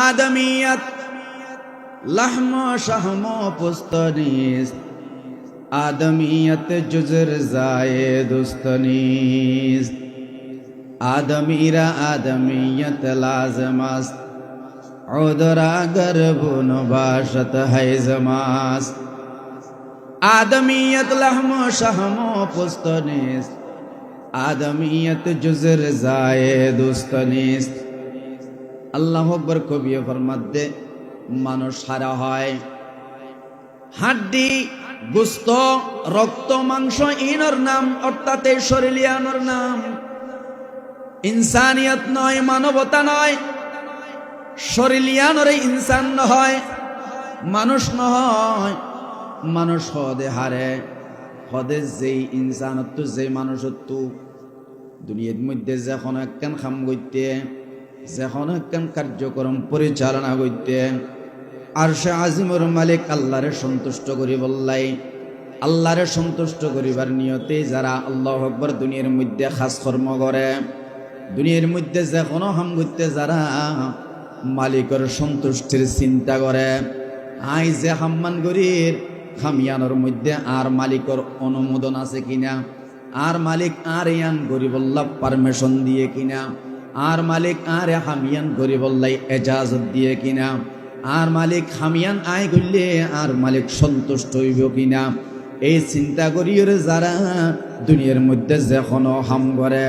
আদমিয়ত লহম শাহম পুস্তনিস আদমিয়ত জুজর জায়েদুস্তনিস আদমিরা আদমিয়ত লাজমাস উদরা গরবুন বাশত হাইজমাস আদমিয়ত লহম শাহম পুস্তনিস আদমিয়ত জুজর জায়েদুস্তনিস। আল্লাহু আকবার কবিয়ে ফরমাতে মানুষ সারা হয় হাড্ডি গোস্ত রক্ত মাংস ইনর নাম অর্থাৎ এই শরীরিয়ানোর নাম। ইনসানিয়ত নয়, মানবতা নয়, শরীরিয়ানোর ইনসান নয়, মানুষ নয়। মানুষ হদে হারে হদে যেই ইনসানত্ব যেই মানুষত্ব দুনিয়ার মধ্যে যখন একখান খাম করতে যখন একখান কার্যক্রম পরিচালনা করতে আরশে আজিমুর মালিক আল্লাহরে সন্তুষ্ট করি বললাই আল্লাহরে সন্তুষ্ট করিবার নিয়তে যারা আল্লাহু আকবার দুনিয়ার মধ্যে খাস কর্ম করে দুনিয়ার মধ্যে যে কোনো হাম করতে যারা মালিকের সন্তুষ্টির চিন্তা করে আই যে হাম্মান গরির খামিয়ানোর মধ্যে আর মালিকের অনুমোদন আছে কিনা, আর মালিক আর ইয়ান গরিবল্লাহ পারমিশন দিয়ে কিনা, আর মালিক আর হামিয়ান গরিবল্লাই এজাজত দিয়ে কিনা, আর মালিক হামিয়ান আয় করলে আর মালিক সন্তুষ্ট হইব কিনা, এই চিন্তা করিয়ে যারা দুনিয়ার মধ্যে যখন হাম করে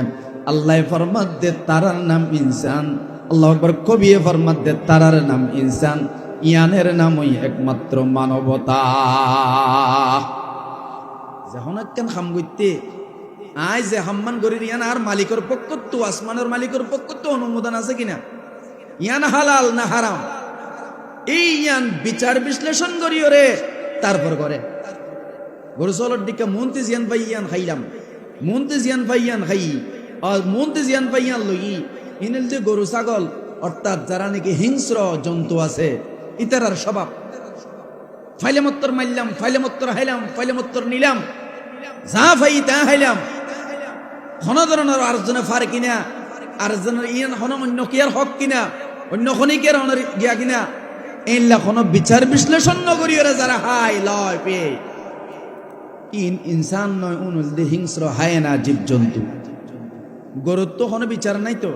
আল্লাহ ফরমাত দে তারার নাম ইনসান। আল্লাহ আকবার কবিয়ে ফরমাত দে তারার নাম ইনসান, ইয়ানের নাম ওই একমাত্র মানবতা। যখন একখান হাম করতে আয় যে হাম্মান গরির ইয়ান আর মালিকের পক্ষ তো আসমানের মালিকের পক্ষ তো অনুমোদন আছে কিনা, ইয়ান হালাল না হারাম, এই ইয়ান বিচার বিশ্লেষণ করিও রে তারপর করে গরু চলর দিকে মন্ত্রী জিয়ান পাই ইয়ান খাইলাম, মন্ত্রী জিয়ান পাই ইয়ান খাই, মন্ত্রী জিয়ান পাই ইয়ান লই ইনেল যে গরু ছাগল অর্থাৎ যারা নাকি হিংস্র জন্তু আছে ইতারার স্বভাব ফাইলে মত্তর মারলাম, ফাইলে মত্তর হাইলাম, ফাইলে মত্তর নিলাম, যা ফাই তা হাইলাম, হন ধরনের আরেকজনে ফার কিনা, আরেকজনের ইয়ান হন অন্য কিয়ার হক কিনা, অন্য খনিকের হনের গিয়া কিনা, এইলা কোনো বিচার বিশ্লেষণ নগরীয়রা যারা হাই লয় পে ইনসান নয় উনুল দে হিংস্র হায় না জীবজন্তু। গরুর তো কোনো বিচার নাই, তো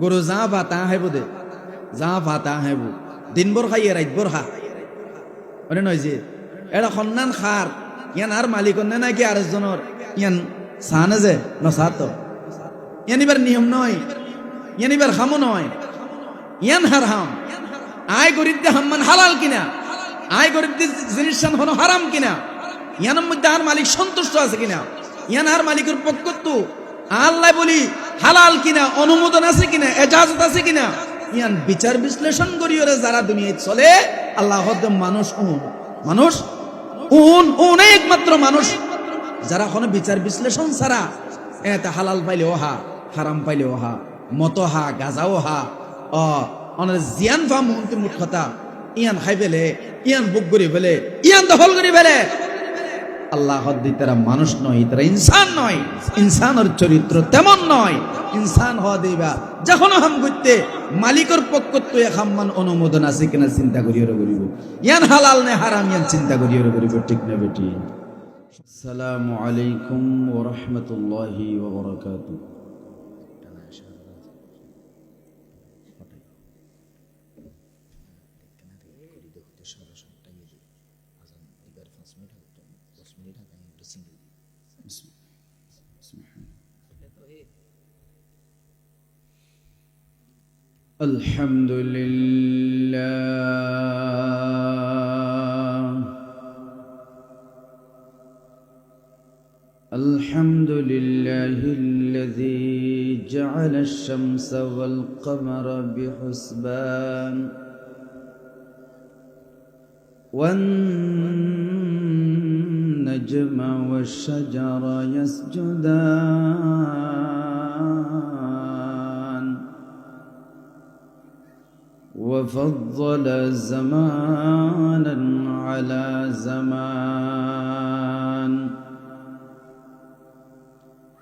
গরু যা বা তা হাইব দে, যা বা তা হাইব দিনভর খাইয়ে রাইতভর খা ওরে নয় যে এটা সন্ধান খার ইয়ান আর মালিক নাকি আরেকজনের ইয়ান সানে যে নসাত ইয়ান এবার নিয়ম নয়, ইয়ান এবার হামও নয়, ইয়ান হার হাম আয় গরিব দে হাম্মান হালাল কিনা, আয় গরিব দে জিনিস হনো হারাম কিনা, ইয়ানের মধ্যে আর মালিক সন্তুষ্ট আছে কিনা, ইয়ান আর মালিকের পক্ষ তো আল্লাহ বলি হালাল কিনা, অনুমোদন আছে কিনা, এজাজত আছে কিনা, ইয়ান বিচার বিশ্লেষণ করিও রে যারা দুনিয়ায় চলে। আল্লাহ মানুষ মানুষ একমাত্র মানুষ যারা কোনো বিচার বিশ্লেষণ ছাড়া এতে হালাল পাইলে ওহা, হারাম পাইলে ওহা, মত হা গাজাও হা জিয়ান ফা মন্ত্রী মুঠ কথা ইয়ান খাই ফেলে, ইয়ান বুক করি ফেলে, ইয়ান দখল করি ফেলে। আল্লাহ তারা মানুষ নয়, তারা ইনসান নয়, ইনসানের চরিত্র তেমন নয়। ইনসান হওয়া দিবা যখন হাম করতে মালিকের পক্ষ তো এক হাম্মান অনুমোদন আছে কিনা চিন্তা করিও করিব, ইয়ান হালাল নে হারাম ইয়ান চিন্তা করিও করিব, ঠিক না বেটি? আসসালামু আলাইকুম ওয়া রাহমাতুল্লাহি ওয়া বারাকাতুহু। الحمد لله الحمد لله الذي جعل الشمس والقمر بحسبان والنجم والشجر يسجدان وفضل زمانا على زمان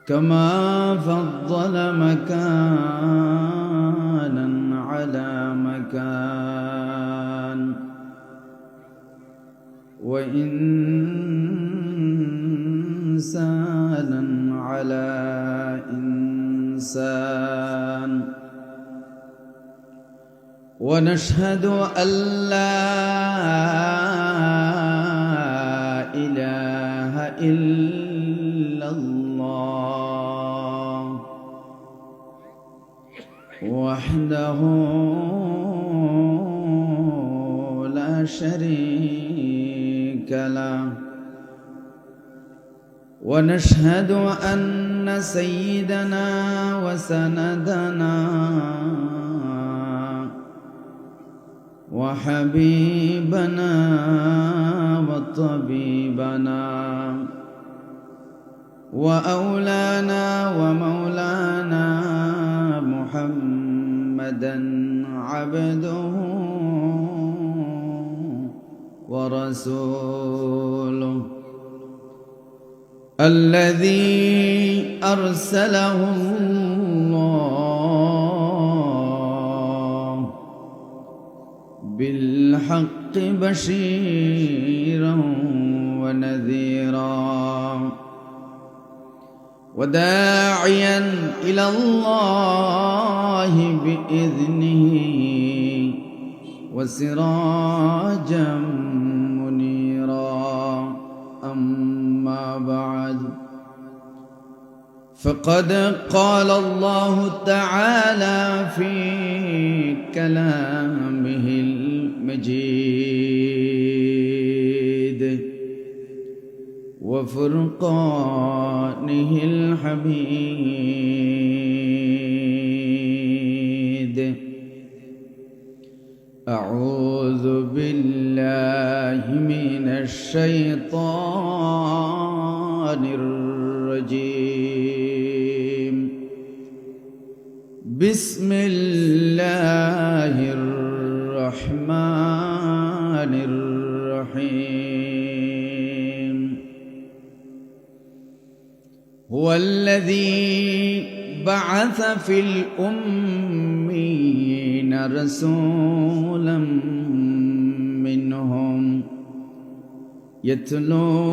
كما فضل مكانا على مكان مكان وإنسانا على إنسان ونشهد أن لا إله إلا الله وحده لا شريك له ونشهد أن سيدنا وسندنا وحبيبنا وطبيبنا وأولانا ومولانا محمدا عبده ورسوله الذي أرسله الله بالحق بشيرا ونذيرا وداعيا إلى الله بإذنه وسراجا منيرا أما بعد فقد قال الله تعالى في كلامه المجيد وفرقانه الحميد أعوذ بالله من الشيطان الرجيم بسم الله الرحمن الرحيم هو الذي بعث في الأمين رسولا منهم يتلو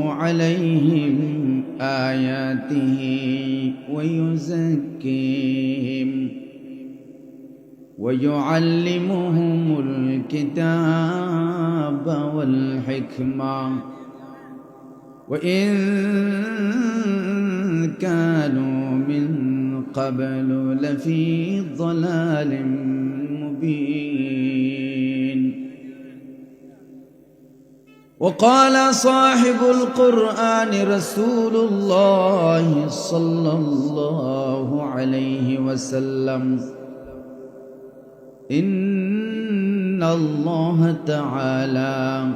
عليهم آياته ويزكيهم ويعلمهم الكتاب والحكمة وإن كانوا من قبل لفي ضلال مبين وقال صاحب القرآن رسول الله صلى الله عليه وسلم إن الله تعالى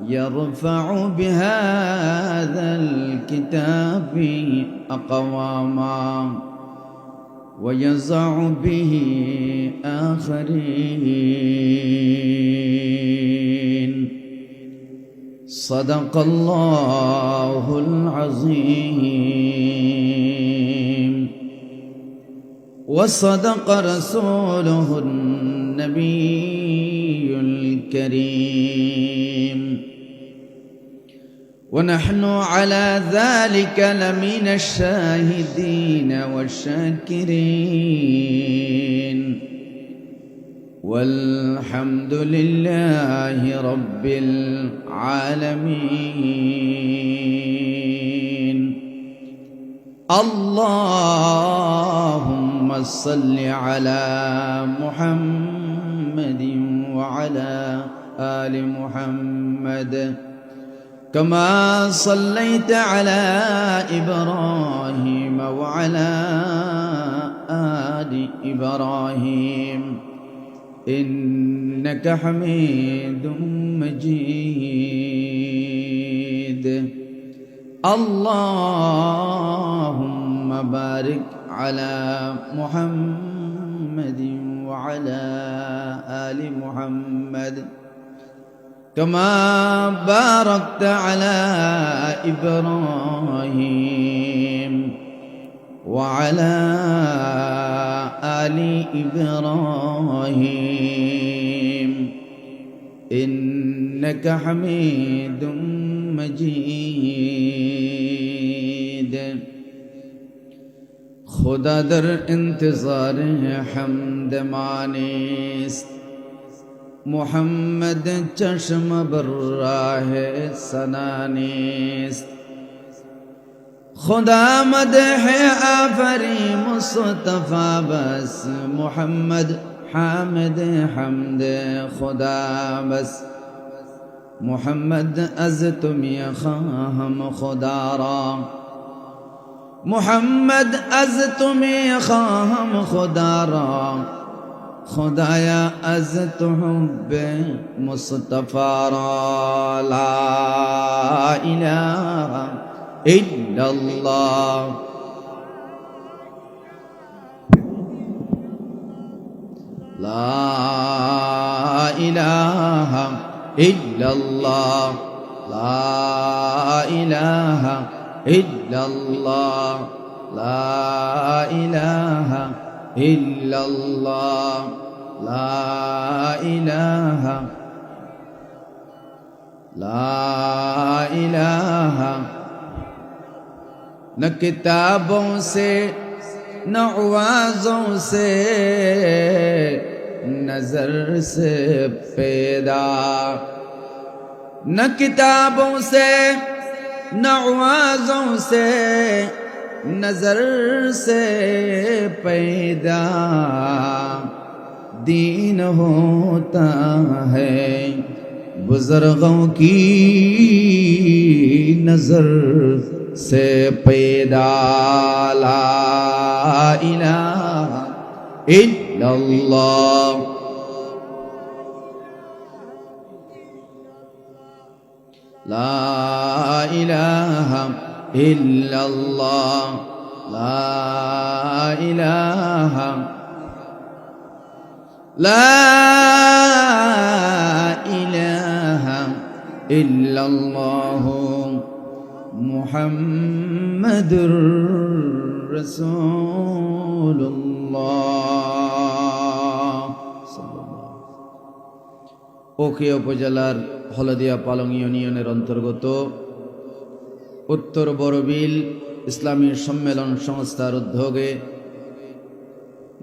يرفع بهذا الكتاب أقواما ويزع به آخرين صدق الله العظيم وصدق رسوله النبي الكريم ونحن على ذلك لمن الشاهدين والشاكرين والحمد لله رب العالمين اللهم صل على محمد وعلى آل محمد كما صليت على إبراهيم وعلى آل إبراهيم إنك حميد مجيد اللهم بارك على محمد وعلى آل محمد كما باركت على إبراهيم وعلى آل إبراهيم إنك حميد مجيد خدا در انتظار حمد مانیست محمد چشم بر راه ثنا نیست خدا مدح آفری مصطفی بس محمد حامد حمد خدا بس محمد از تو میخواهم خدا را محمد از تو میخواهم خدا را خدایا از تو حب مصطفی را لا اله الا الله لا اله الا الله لا اله الا الله لا اله الا الله لا اله لا اله न किताबों से न आवाज़ों से नजर से पैदा न किताबों से न आवाज़ों से नजर से पैदा दीन होता है बुजुर्गों की नजर से पैदा ला इलाहा इल्लल्लाह ला इलाहा इल्लल्लाह ला इलाहा इल्लल्लाह মুহাম্মাদুর রাসূলুল্লাহ ওখিয়া উপজেলার হলদিয়া পালং ইউনিয়নের অন্তর্গত উত্তর বড়বিল ইসলামী সম্মেলন সংস্থার উদ্যোগে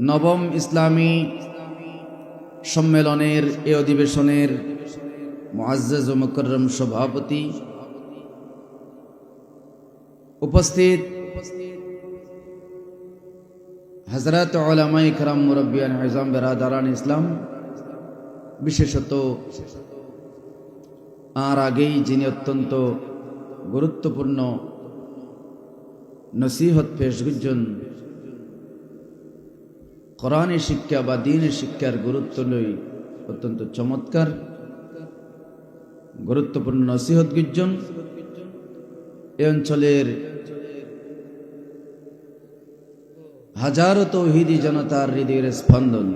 নবম ইসলামী সম্মেলনের এই অধিবেশনের মুআজ্জাজ ও মুকররম সভাপতি উপস্থিত হযরত উলামায়ে کرام মুরব্বিয়ান আযম বিরাদারান ইসলাম বিশেষত আর আগেই যিনি অত্যন্ত গুরুত্বপূর্ণ নসিহত পেশ করছেন কোরআনের শিক্ষা বা দ্বীনের শিক্ষার গুরুত্ব লই অত্যন্ত চমৎকার গুরুত্বপূর্ণ নসিহত করছেন এই অঞ্চলের হাজারো তৌহিদি জনতার হৃদয়ের স্পন্দন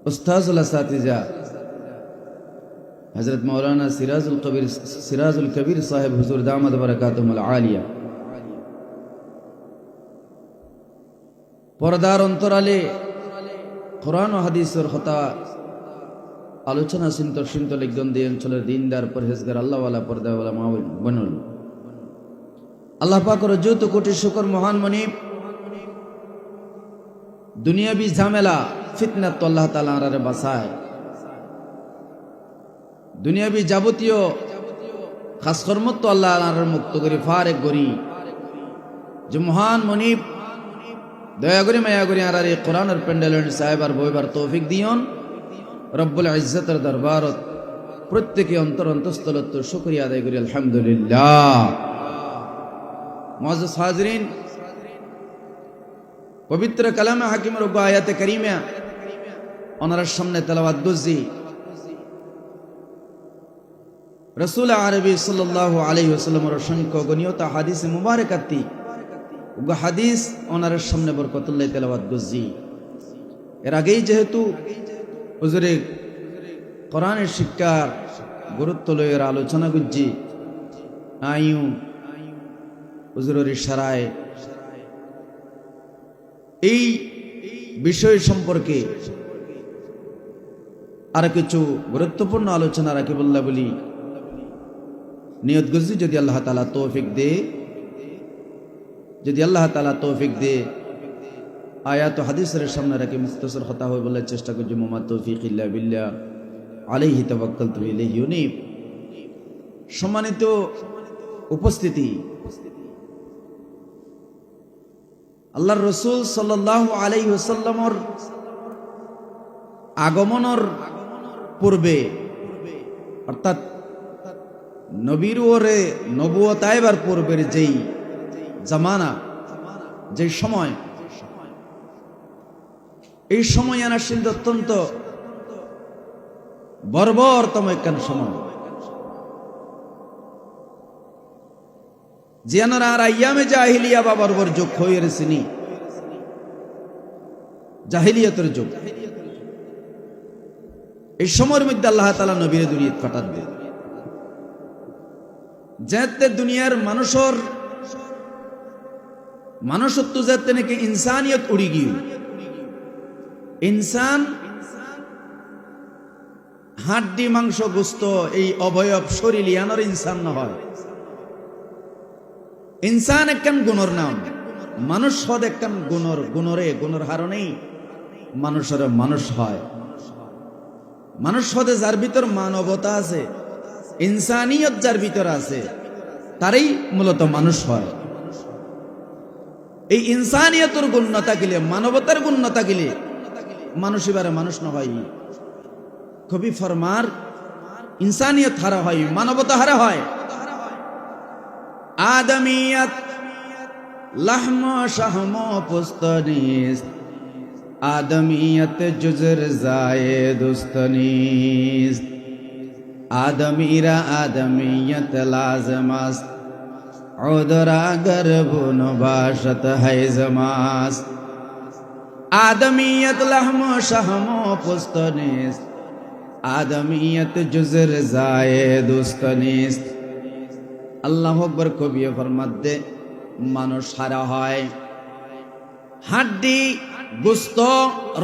উস্তাজুল আসাতিজা হযরত মাওলানা সিরাজুল কবির সাহেব হুজুর দামাত বারাকাতুহুল আলিয়া পর্দার অন্তরালে কোরআন ও হাদিসের কথা আলোচনা চিন্ত লিখন দিয়ে অঞ্চলের দিনদার পরহেজগার আল্লাহওয়ালা পর্দাওয়ালা মা বনুল আল্লাহ পাকের যত কোটি শুকর মহান মনিব দুনিয়াবি ঝামেলা ফিতনা তো আল্লাহ তাআলা আরে বাঁচায় দুনিয়াবি যাবতীয় খাস কর্ম তো আল্লাহ আরে মুক্ত করি ফারেক করি যে মহান মনিব দয়া করে মায়া করে আর এই কোরআনের প্যান্ডেলের সাহেবার বইবার তৌফিক দিয়ন রব্বুল ইজ্জতের দরবারত প্রত্যেকে অন্তরস্থলত শুকরিয়া আদায় করি আলহামদুলিল্লাহ। মুআজ্জাজ হাজিরিন, পবিত্র কালামে হাকিমের আয়াতে কারিমা ওনার সামনে তেলাওয়াত করছি। রাসূল আরবি সাল্লাল্লাহু আলাইহি ওয়াসাল্লামের অসংখ্য গনিয়ত হাদিসে মুবারাকাতি হাদিস ওনার সামনে বরকতুল্লাহ তেলাওয়াত করছি। এর আগেই যেহেতু হুজুরে কোরআনের শিক্ষার গুরুত্ব লয়ের আলোচনা করছি, আইউ হুজুরের ইশারায় এই বিষয় সম্পর্কে আর কিছু গুরুত্বপূর্ণ আলোচনা রাখি বললা বলি নিয়ত গুজি যদি আল্লাহ তাআলা তৌফিক দে, যদি আল্লাহ তাআলা তৌফিক দে আয়াত ও হাদিসের সামনে রাখি মুখতাসর কথা হয় বলার চেষ্টা করছি। মোহাম্মদ তৌফিক ইল্লা বিল্লাহ আলাইহি তাওয়াক্কালতু ইলাইহি উনীব। সম্মানিত উপস্থিতি, আল্লাহর রাসূল সাল্লাল্লাহু আলাইহি ওয়াসাল্লামর আগমনের পূর্বে অর্থাৎ নবীর ওরে নবুয়ত আইবার পূর্বের যেই জামানা, যেই সময়, এই সময় আসছিল অত্যন্ত বর্বরতম একখান সময়। জিয়ানারা আর আইয়ামে জাহিলিয়া বা বর্বর যুগ হয়ে রেছিনি, জাহিলিয়াতের যুগ। এই সময়ের মধ্যে আল্লাহ তাআলা নবীর দুনিয়াত পাঠাবে, যাতে দুনিয়ার মানুষত্ব যাতে নাকি ইনসানিয়ত উড়ি গিয়ে ইনসান হাড্ডি মাংস গোস্ত এই অবয়ব শরীর ইয়ানোর ইনসান না হয়। ইনসান একখান গুণর নাম, মানুষ হদ একখান গুণর হারণেই মানুষের মানুষ হয়। মানুষ হদে যার ভিতর মানবতা আছে, ইনসানিয়ত যার ভিতর আছে, তারই মূলত মানুষ হয়। এই ইনসানিয়তের গুণ না থাকিলে, মানবতার গুণ না থাকিলে মানুষ এবারে মানুষ না হয়। কবি ফরমার ইনসানিয়ত হারা হয়, মানবতা হারা হয়। আদমিয়ত লাহম শাহম পুস্তনিস, আদমিয়ত জুজর জায়ে দুস্তনিস, আদমিরা আদমিয়ত লাজমাস, উদরা গরবুন বাশত হাইজমাস। আদমিয়ত লাহম শাহম পুস্তনিস, আদমিয়ত জুজর জায়ে দুস্তনিস। আল্লাহু আকবার কবি ফরমাতে মানুষ হারা হয়। হাড্ডি গোস্ত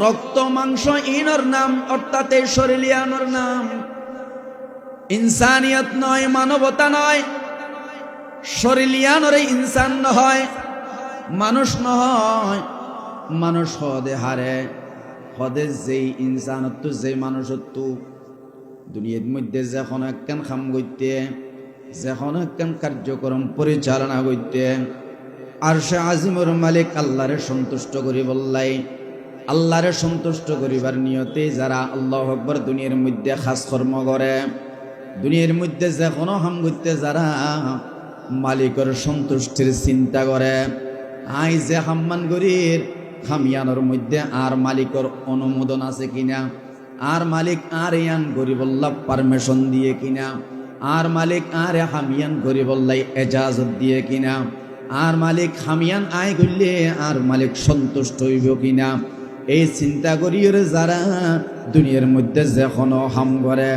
রক্ত মাংস ইনর নাম, অর্থাৎ এই শরীরিয়ানোর নাম। ইনসানিয়ত নয়, মানবতা নয়, শরীরিয়ানোর ইনসান নয়, মানুষ নয়। মানুষ হদে হারে, হদে যেই ইনসানত্ব যেই মানুষত্ব দুনিয়ার মধ্যে যখন একখান খাম করতে, যখন একখান কার্যক্রম পরিচালনা করতে, আরশে আজিমুর মালিক আল্লাহরে সন্তুষ্ট করি বললাই, আল্লাহরে সন্তুষ্ট করিবার নিয়তে যারা আল্লাহু আকবার দুনিয়ার মধ্যে খাস কর্ম করে, দুনিয়ার মধ্যে যে কোনো হাম করতে যারা মালিকের সন্তুষ্টির চিন্তা করে, আই যে হাম্মান করির খামিয়ানোর মধ্যে আর মালিকের অনুমোদন আছে কিনা, আর মালিক আর ইয়ান গরিবল্লাহ পারমিশন দিয়ে কিনা, আর মালিক আর হামিয়ান গরিবল্লাই এজাজত দিয়ে কিনা, আর মালিক হামিয়ান আয় করলে আর মালিক সন্তুষ্ট হইব কিনা, এই চিন্তা করিয়ে যারা দুনিয়ার মধ্যে যখন হাম করে,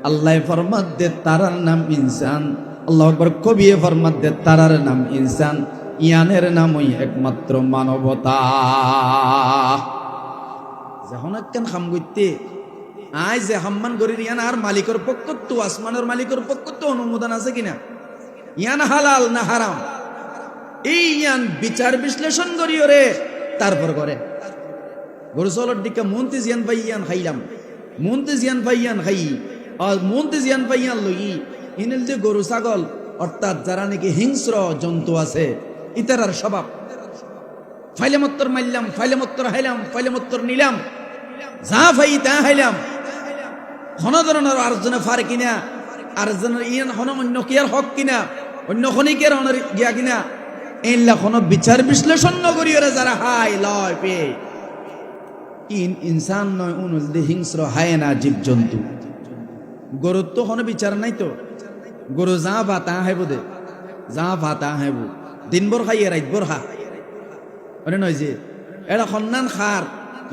আল্লাহ ফরমাত দে তারার নাম ইনসান। আল্লাহ আকবার কবি ফরমাত দে তারার নাম ইনসান, ইয়ানের নামই একমাত্র মানবতা। যখন একখান হাম করতে আয় যে হাম্মান করির ইয়ান আর মালিকের পক্ষ তো, আসমানের মালিকের পক্ষ তো অনুমোদন আছে কিনা, ইয়ান হালাল না হারাম, এই ইয়ান বিচার বিশ্লেষণ করিও রে তারপর করে। গরু চলর দিকে মন্ত্রী জিয়ান পাই ইয়ান খাইলাম, মন্ত্রী জিয়ান পাই ইয়ান খাই, আর মন্ত্রী জিয়ান পাই ইয়ান লই। ইনেল যে গরু ছাগল অর্থাৎ যারা নাকি হিংস্র জন্তু আছে, ইতারার স্বভাব ফাইলে মত্তর মারলাম, ফাইলে মত্তর হাইলাম, ফাইলে মত্তর নিলাম, যা ফাই তা হাইলাম। হন ধরনের আরেকজনে ফার কিনা, আরেকজনের ইয়ান হন অন্য কিয়ার হক কিনা, অন্য খনিকের হনের গিয়া কিনা, এইলা কোনো বিচার বিশ্লেষণ নগরীয়রে যারা হাই লয় পে ইনসান নয়, উনুল হিংস্র হায় না জীবজন্তু। গরুর তো কোনো বিচার নাই তো, গরু যা ভাতা হাইব দে, যা ভাতা হাইব দিনভর খাইয়ে রাইতভর খা, ওরে নয় যে এটা সন্ধান খার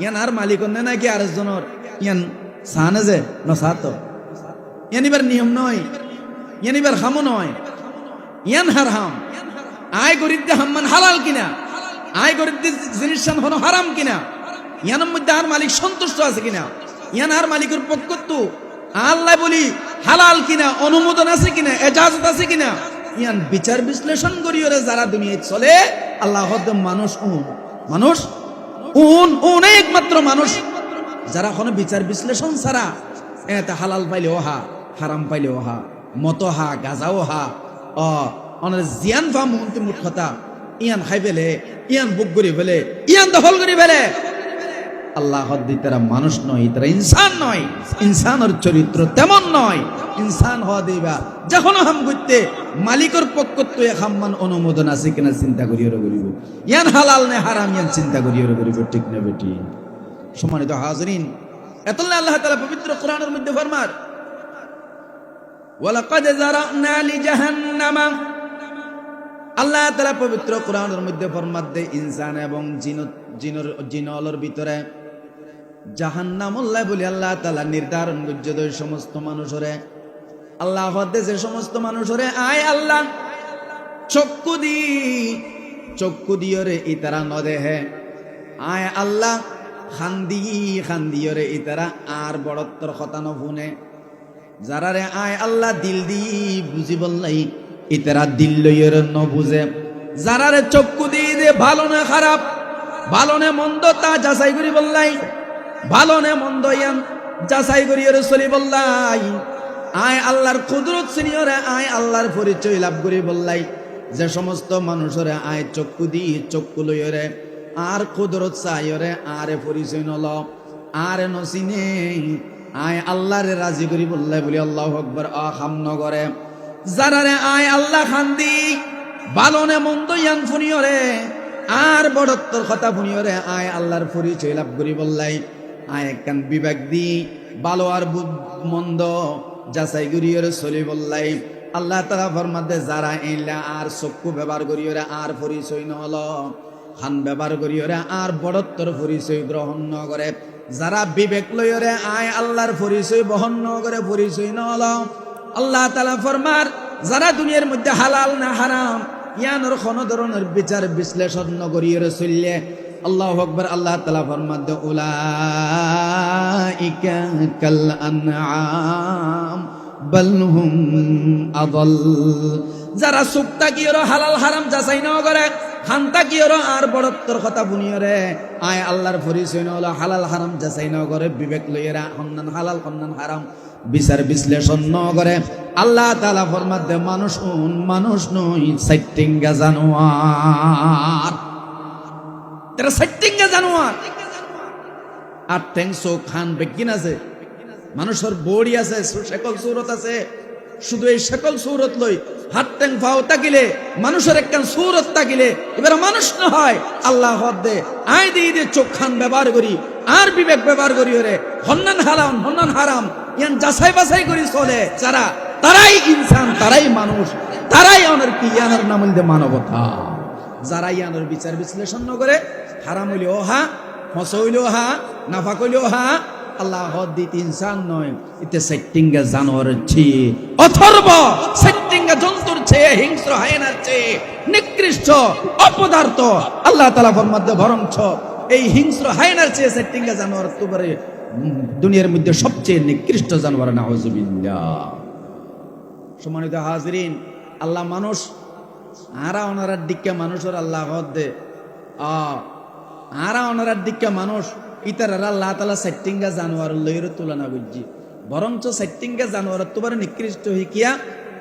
ইয়ান আর মালিক নাকি আরেকজনের ইয়ান সানে যে নসাত, ইয়ান এবার নিয়ম নয়, ইয়ান এবার হামও নয়, ইয়ান হার হাম। আয় গরিব দে হাম্মান হালাল কিনা, আয় করে জিনিস হলো হারাম কিনা, ইয়ানোর মধ্যে আর মালিক সন্তুষ্ট আছে কিনা, ইয়ান আর মালিকের পক্ষ তো আল্লাহ বলি হালাল কিনা, অনুমোদন আছে কিনা, এজাজত আছে কিনা, ইয়ান বিচার বিশ্লেষণ করি ওরে যারা দুনিয়ায় চলে। আল্লাহ মানুষ একমাত্র মানুষ যারা কোনো বিচার বিশ্লেষণ ছাড়া এতে হালাল পাইলেও হা, হারাম পাইলেও হা, মত হা, গাজাও হা, জিয়ান ভা মন্ত্রী মুঠ কথা ইয়ান খাই ফেলে, ইয়ান বুক করি ফেলে, ইয়ান দখল করি ফেলে। আল্লাহ তারা মানুষ নয়, তারা ইনসান নয়, ইনসানের চরিত্র তেমন নয়। ইনসান হওয়া দিবা যখন হাম করতে মালিকের পক্ষ তো হাম্মান অনুমোদন আছে কিনা চিন্তা করিও করিব, ইয়ান হালাল নে হারাম ইয়ান চিন্তা করিও করিব, ঠিক না বেটি? সম্মানিত হাজরিন, এতলে আল্লাহ তাআলা পবিত্র কোরআনের মধ্যে ফরমার ওয়ালাকাদ যারানা লিজাহান্নামা, আল্লাহ তাআলা পবিত্র কোরআনের মধ্যে ফরমাত দে ইনসান এবং জিনর ভিতরে জাহান্নাম আল্লাহ বলি আল্লাহ তাআলা নির্ধারণ করছে ওই সমস্ত মানুষরে। আল্লাহ হদে যে সমস্ত মানুষরে আয় আল্লাহ চক্ষু দিয়ে রে ইতারা ন দেহে, আয় আল্লাহ খান্দি রে ইতারা আর বড়ত্বর কথা ন শুনে, যারা রে আয় আল্লাহ দিল দি বুঝি বললাই ইতারা দিল লইয়ের ন বুঝে, যারা রে চক্ষু দিয়ে দে ভালো না খারাপ, ভালো নে মন্দ তা যাচাই করি বললাই, ভালো নে মন্দ ইয়ান যাচাই করি ওরে চলি বললাই, আয় আল্লাহর কুদরত চিনিয়রে আয় আল্লাহর পরিচয় লাভ করি বললাই। যে সমস্ত মানুষরে আয় চক্ষু লইরে আর কুদরত চাইরে আরে পরিচয় নল, আরে নচিনে আয় আল্লাহরে রাজি করি বললাই বলি আল্লাহু আকবার আহাম নগরে। যারা রে আয় আল্লাহ খান্দি ভালো নে মন্দ ইয়ান ফুনিয়রে আর বড়ত্বর কথা ফুনিয়রে আয় আল্লাহর পরিচয় লাভ করি বললাই, আয় একখান বিবেক দি ভালো আর মন্দ যাচাই করিয়রে চলি বললাই। আল্লাহ তাআলা ফরমাতে যারা এইলা আর চক্ষু ব্যবহার করিয়রে আর পরিচয় নহল, হান ব্যবহার করিয়রে আর বড়ত্বর পরিচয় গ্রহণ ন করে, যারা বিবেক লইয়রে আয় আল্লাহর পরিচয় বহন ন করে পরিচয় নহল, আল্লাহ তাআলা ফরমার যারা দুনিয়ার মধ্যে হালাল না হারাম ইয়ানোর কোন ধরনের বিচার বিশ্লেষণ ন করিয়রে চললে, আল্লাহু আকবার, আল্লাহ তাআলা ফরমাতে উলাইকা কাল আনআম বাল হুম আদাল। যারা সুক্তা কিয়র হালাল হারাম যাচাই ন করে, খান্তা কিয়র আর বড়ত্বর কথা বুনিয়রে আয় আল্লাহর পরিচয় নহল, হালাল হারাম যাচাই ন করে, বিবেক লইয়েরা হন্নান হালাল হন্নান হারাম বিচার বিশ্লেষণ ন করে, আল্লাহ তাআলা ফরমাতে মানুষ নই সাইটিঙ্গা জানোয়ার, তারা সাইটিঙ্গা জানোয়ার। আর টেংসো খান বেগিন আছে, মানুষের বড়ি আছে, সকল সূরত আছে, শুধু এই সকল সূরত লই হাত টেং ফাও তাকিলে মানুষের একখান সূরত তাকিলে এবার মানুষ না হয়। আল্লাহ হদে আয় দিয়ে চোখ খান ব্যবহার করি আর বিবেক ব্যবহার করি ওরে হন্নান হারাম ইয়ান যাচাই বাছাই করি চলে যারা, তারাই ইনসান, তারাই মানুষ, তারাই অনের কি ইয়ানের নাম হইল মানবতা। যারা ইয়ানের বিচার বিশ্লেষণ ন করে, হারাম হইলেও হা, হস হইলেও হা, নাফাক হইলেও হা, আল্লাহ দিত ইনসান নয়, এতে সাইটিঙ্গা জানোয়ারের চেয়ে অথর্ব, সাইটিঙ্গা জন্তুর চেয়ে, হিংস্র হায়নার চেয়ে নিকৃষ্ট অপদার্থ। আল্লাহ তাআলা ফরমাতে বরঞ্চ এই হিংস্র হায়নার চেয়ে সাইটিঙ্গা জানোয়ার তোবারে দুনিয়ার মধ্যে সবচেয়ে নিকৃষ্ট জানোয়ার, নাউযুবিল্লাহ। সম্মানিত হাজিরিন, আল্লাহ মানুষ আরা ওনারার দিকে মানুষের আল্লাহ দে আরা ওনারার দিকে মানুষ ইতারা আল্লাহ তাআলা সাইটিঙ্গা জানোয়ার লইয়ের তুলনা বুঝছি, বরঞ্চ সাইটিঙ্গা জানোয়ার তোবার নিকৃষ্ট হিকিয়া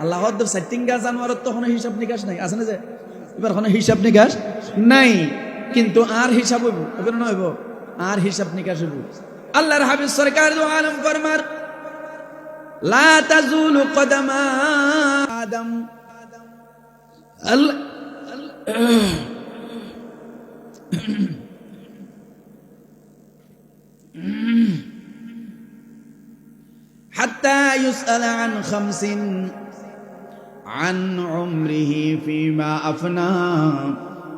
আল্লাহ সাইটিঙ্গা জানোয়ার তো কোনো হিসাব নিকাশ নাই, আছে না? যে এবার কোনো হিসাব নিকাশ নাই, কিন্তু আর হিসাব হইব, এবার না হইব, আর হিসাব নিকাশ হইব। আল্লাহর হাবিব সরকার দু আলম ফরমার লা তাজুলু কদমা আদম حتى يسأل عن 5 عن عمره فيما أفنى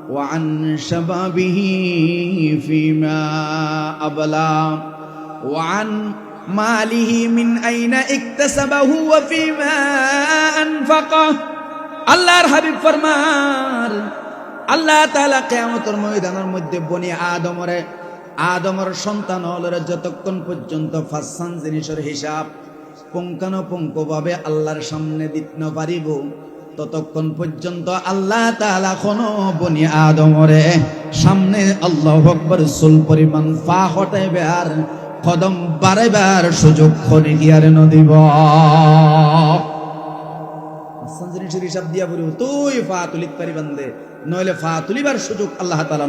وعن شبابه فيما أبلى وعن ماله من أين اكتسبه وفيما أنفقه। আল্লাহর হাবিব ফরমান আল্লাহ তাআলা কিয়ামতের ময়দানের মধ্যে বনি আদমের সন্তান হলরে যতক্ষণ পর্যন্ত ফাসান জিনিসের হিসাব পুঙ্খানুপুঙ্খভাবে আল্লাহর সামনে দিতে না পারিব, ততক্ষণ পর্যন্ত আল্লাহ তাআলা কোনো বনি আদমরে সামনে আল্লাহু আকবার সুল পরিমাণ পা হটাইবে আর কদম বাড়াইবার সুযোগ খনি গিয়ার নদিব। জিনিসের হিসাব দিয়া বলিব তুই পা তুলিত পারিবান দে, নইলে পা তুলিবার সুযোগ আল্লাহ তাআলা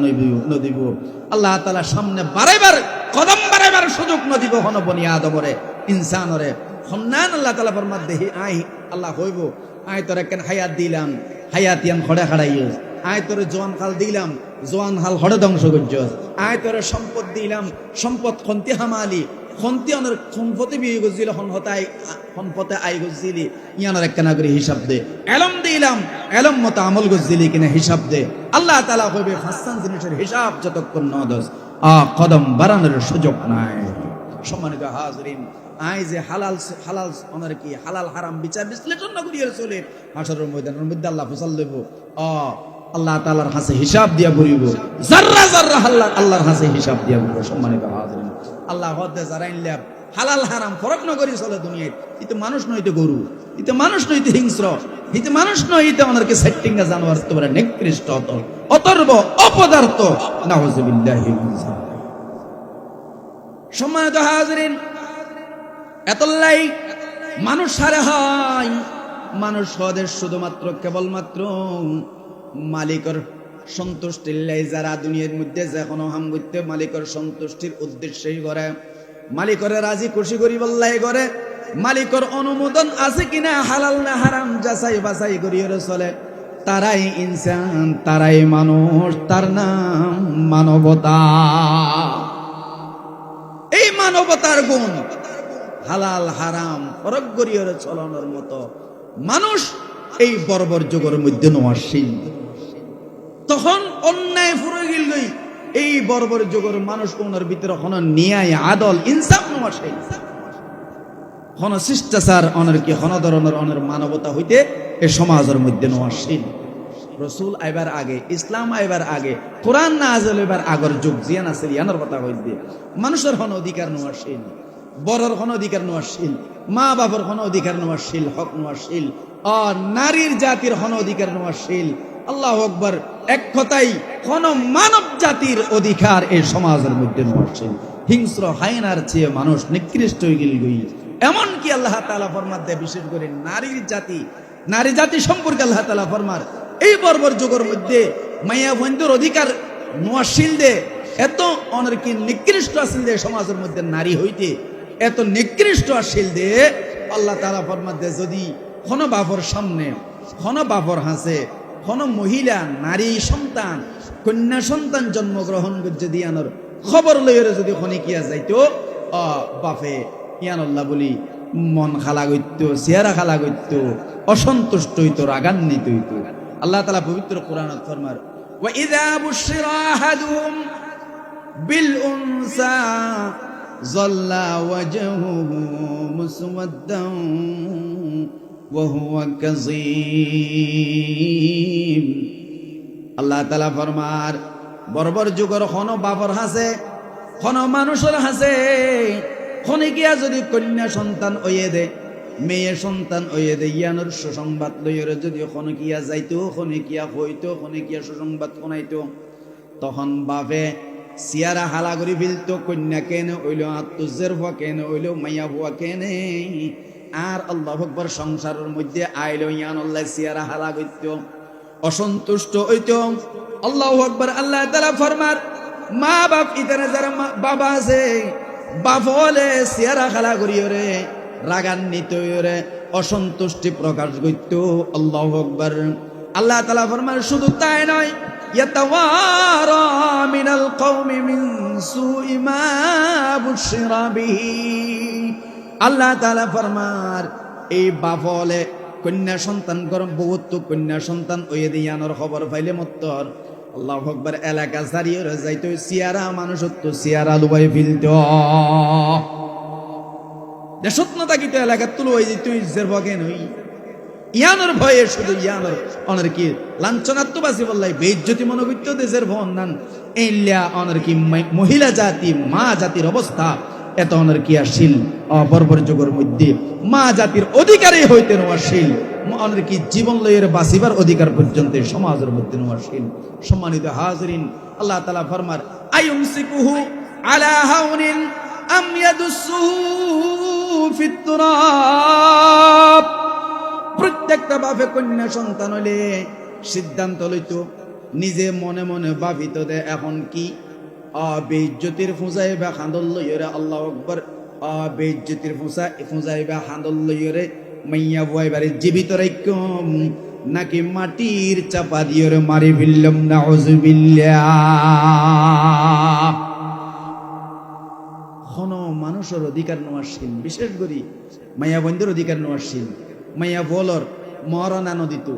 নদিব। আল্লাহ তাআলা সামনে বাড়াইবার কদম বাড়াইবার সুযোগ নদিব হন বনি আদমরে ইনসানরে। হন্নান আল্লাহ তাআলা ফরমাত দেহি আই আল্লাহ হইব আই তোরে কেন হায়াত দিলাম, হায়াতিয়ান খড়ে খাড়াইস, আয় তোরে জোয়ান খাল দিলাম, জোয়ান হাল হড়ে ধ্বংস করছস, আয় তোরে সম্পদ দিলাম, সম্পদ খন্তি হামালি, খন্তি অনের সম্পত্তি বিয়ে গজিল হনপতে আই গজিলি ইয়ানোর একখানা করে হিসাব দে, এলম দিলাম এলম মতো আমল গজিলি কিনা হিসাব দে। আল্লাহ তাআলা কইবে ফাসান জিনিসের হিসাব যতক্ষণ ন দস কদম বাড়ানোর সুযোগ নাই। সম্মানিত হাজরিন, আই যে হালাল অনের কি হালাল হারাম বিচার বিশ্লেষণ না করিয়ে চলে হাসরের ময়দানের মধ্যে আল্লাহ ফসল দেব, আল্লাহ তাআলার কাছে হিসাব দিয়া বলিব, জাররা জাররা আল্লাহর কাছে হিসাব দিয়া বলিব। সম্মানিত হাজরিন, আল্লাহ হতে যারা ইনলাম হালাল হারাম ফরক না করি চলে দুনিয়ায়, ইতে মানুষ নইতে গরু, ইতে মানুষ নইতে হিংস্র, ইতে মানুষ নইতে ওনারকে সেটিংগা জানোয়ার তোমরা নিকৃষ্ট অতর্ব অপদার্থ নাউযুবিল্লাহি মিন যালিক। সম্মানিত হাজরিন, এতলাই মানুষ সারে হয়, মানুষ হদের শুধুমাত্র কেবলমাত্র মালিকের সন্তুষ্টির লাই যারা দুনিয়ার মধ্যে যে কোনো হাম করতে মালিকের সন্তুষ্টির উদ্দেশ্যেই করে, মালিকের রাজি খুশি করি বললাই করে, মালিকের অনুমোদন আছে কিনা হালাল না হারাম যাচাই বাছাই করিয়ে চলে, তারাই ইনসান, তারাই মানুষ, তার নাম মানবতা। এই মানবতার গুণ হালাল হারাম ফরক করিয়ে চলানোর মতো মানুষ এই বর্বর যুগের মধ্যে নওয়াসীন। তখন অন্যায় ফুরে গেল এই বর্বর যুগের মানুষ কোনের ভিতরে কোনো ন্যায় আদল ইনসাফ নওয়াসে, কোনো শিষ্টাচার অনের কি কোনো ধরনের অনের মানবতা হইতে এই সমাজের মধ্যে নওয়াসীন। রসুল আইবার আগে, ইসলাম আইবার আগে, কোরআন না আজল এবার আগর যুগ জিয়ান আছে ইয়ানোর কথা হইতে মানুষের কোনো অধিকার নওয়াসীন, বড়র কোনো অধিকার নওয়াসীল, মা বাবার কোনো অধিকার নওয়াসীল, হক নওয়াসীল, আর নারীর জাতির কোনো অধিকার নওয়াসীল। আল্লাহু আকবার, এক কথাই কোন মানব জাতির অধিকার এই সমাজের মধ্যে নওয়াসীল। হিংস্র হায়নার চেয়ে মানুষ নিকৃষ্ট হয়ে গেল। এমনকি আল্লাহ তাআলা ফরমান দেয় বিশেষ করে নারী জাতি সম্পর্কে আল্লাহ তাআলা ফরমান এই বর্বর যুগের মধ্যে মাইয়া বন্ধুর অধিকার নওয়াসীল দে এত অনেক কি নিকৃষ্ট আসিল দে সমাজের মধ্যে নারী হইতে এত নিকৃষ্ট আসিল দে আল্লাহ তাআলা ফরমান দে যদি কোন বাপর সামনে কোন বাপর হাসে কোন মহিলা নারী সন্তান কন্যা সন্তান জন্মগ্রহণ করছে দিয়ানোর খবর লইরে যদি খনি কিয়া যাইতো বাপে ইয়ানুল্লাহ বলি মন খালা গইত, চেহারা খালা গইত, অসন্তুষ্ট হইতো, রাগান্বিত হইতো। আল্লাহ তাআলা পবিত্র কোরআনত ফরমার ওয়া ইযা বুশিরা আহাদুহুম বিল উনসা যাল্লা ওয়াজহুহু মুসওয়াদ্দান ওয়া হুয়া কাযীম। আল্লাহ তাআলা ফরমার বর্বর যুগের কোন বাপর হাসে কোন মানুষের হাসে খনে গিয়া যদি কন্যা সন্তান ওয়ে দে মেয়ে সন্তান ওয়ে দে ইয়ানোর সুসংবাদ লইরে যদি খনে গিয়া যাইতো খনে গিয়া হইতো খনে গিয়া সুসংবাদ শোনাইতো তখন বাপে সিয়ারা হালা করি ফেলতো কন্যা কেন হইল আত্মজের হওয়া কেন হইল মাইয়া হওয়া কেনে আর আল্লাহু আকবার সংসারের মধ্যে আইলো ইয়ানুল্লাহ সিয়ারা হালা করত অসন্তুষ্ট হইতো। আল্লাহু আকবার। আল্লাহ তাআলা ফরমার মা বাপ ইতারা যারা বাবা আছে বাপ হলে সিয়ারা খালা করিও রে রাগান্বিত রে অসন্তুষ্টি প্রকাশ করত। আল্লাহু আকবার। আল্লাহ তাআলা ফরমার শুধু তাই নয় ইয়াতাওয়ারা মিনাল কওমি মিন সুই মা বুশিরা বিহি। আল্লাহ তাআলা ফরমার এই বাপ হলে কন্যা সন্তান গরম বহুত কন্যা সন্তান ওই দিয়ানোর খবর পাইলে মত্তর আল্লাহু আকবার এলাকা সারিয়ে যাইতো সিয়ারা মানুষত্ব সিয়ারা লুবাই ফিলত দেশত না থাকিতো এলাকার তুলো হয়ে যেত ইজ্জের বগে নই ইয়ানোর ভয়ে শুধু ইয়ানোর অনার কি লাঞ্ছনাত্মবাসী বললাই বেইজ্জতি মনে করতে দেশের ভন নান এইলা অনার কি মহিলা জাতি মা জাতির অবস্থা এত অনার কি আসিল বর্বর যুগের মধ্যে মা জাতির অধিকারই হইতে নোয়াশীল অনার কি জীবন লইয়ের বাঁচিবার অধিকার পর্যন্ত সমাজের মধ্যে নোয়াশীল। সম্মানিত হাজরিন, আল্লাহ তাআলা ফরমার আয়ুমসিকুহু আলা হাউনিন আম ইয়াদুসুহু ফিত তুরাব। প্রত্যেকটা বাপে কন্যা সন্তান হলে সিদ্ধান্ত লইত নিজে মনে মনে ভাবিত দে এখন কি বেইজ্জতির ফুঁজাইবা হাঁদল লইরে আল্লাহু আকবার বেইজ্জতির ফুঁজাইবা হাঁদল লইরে মাইয়া বয়বারে জীবিত রাইকম নাকি মাটির চাপা দিয়ে মারি ফেললাম নাউযুবিল্লাহ। কোন মানুষের অধিকার নোয়াশীল, বিশেষ করে মাইয়া বন্ধুর অধিকার নোয়াশীল, মাইয়া বলর মরণ আনন্দিত,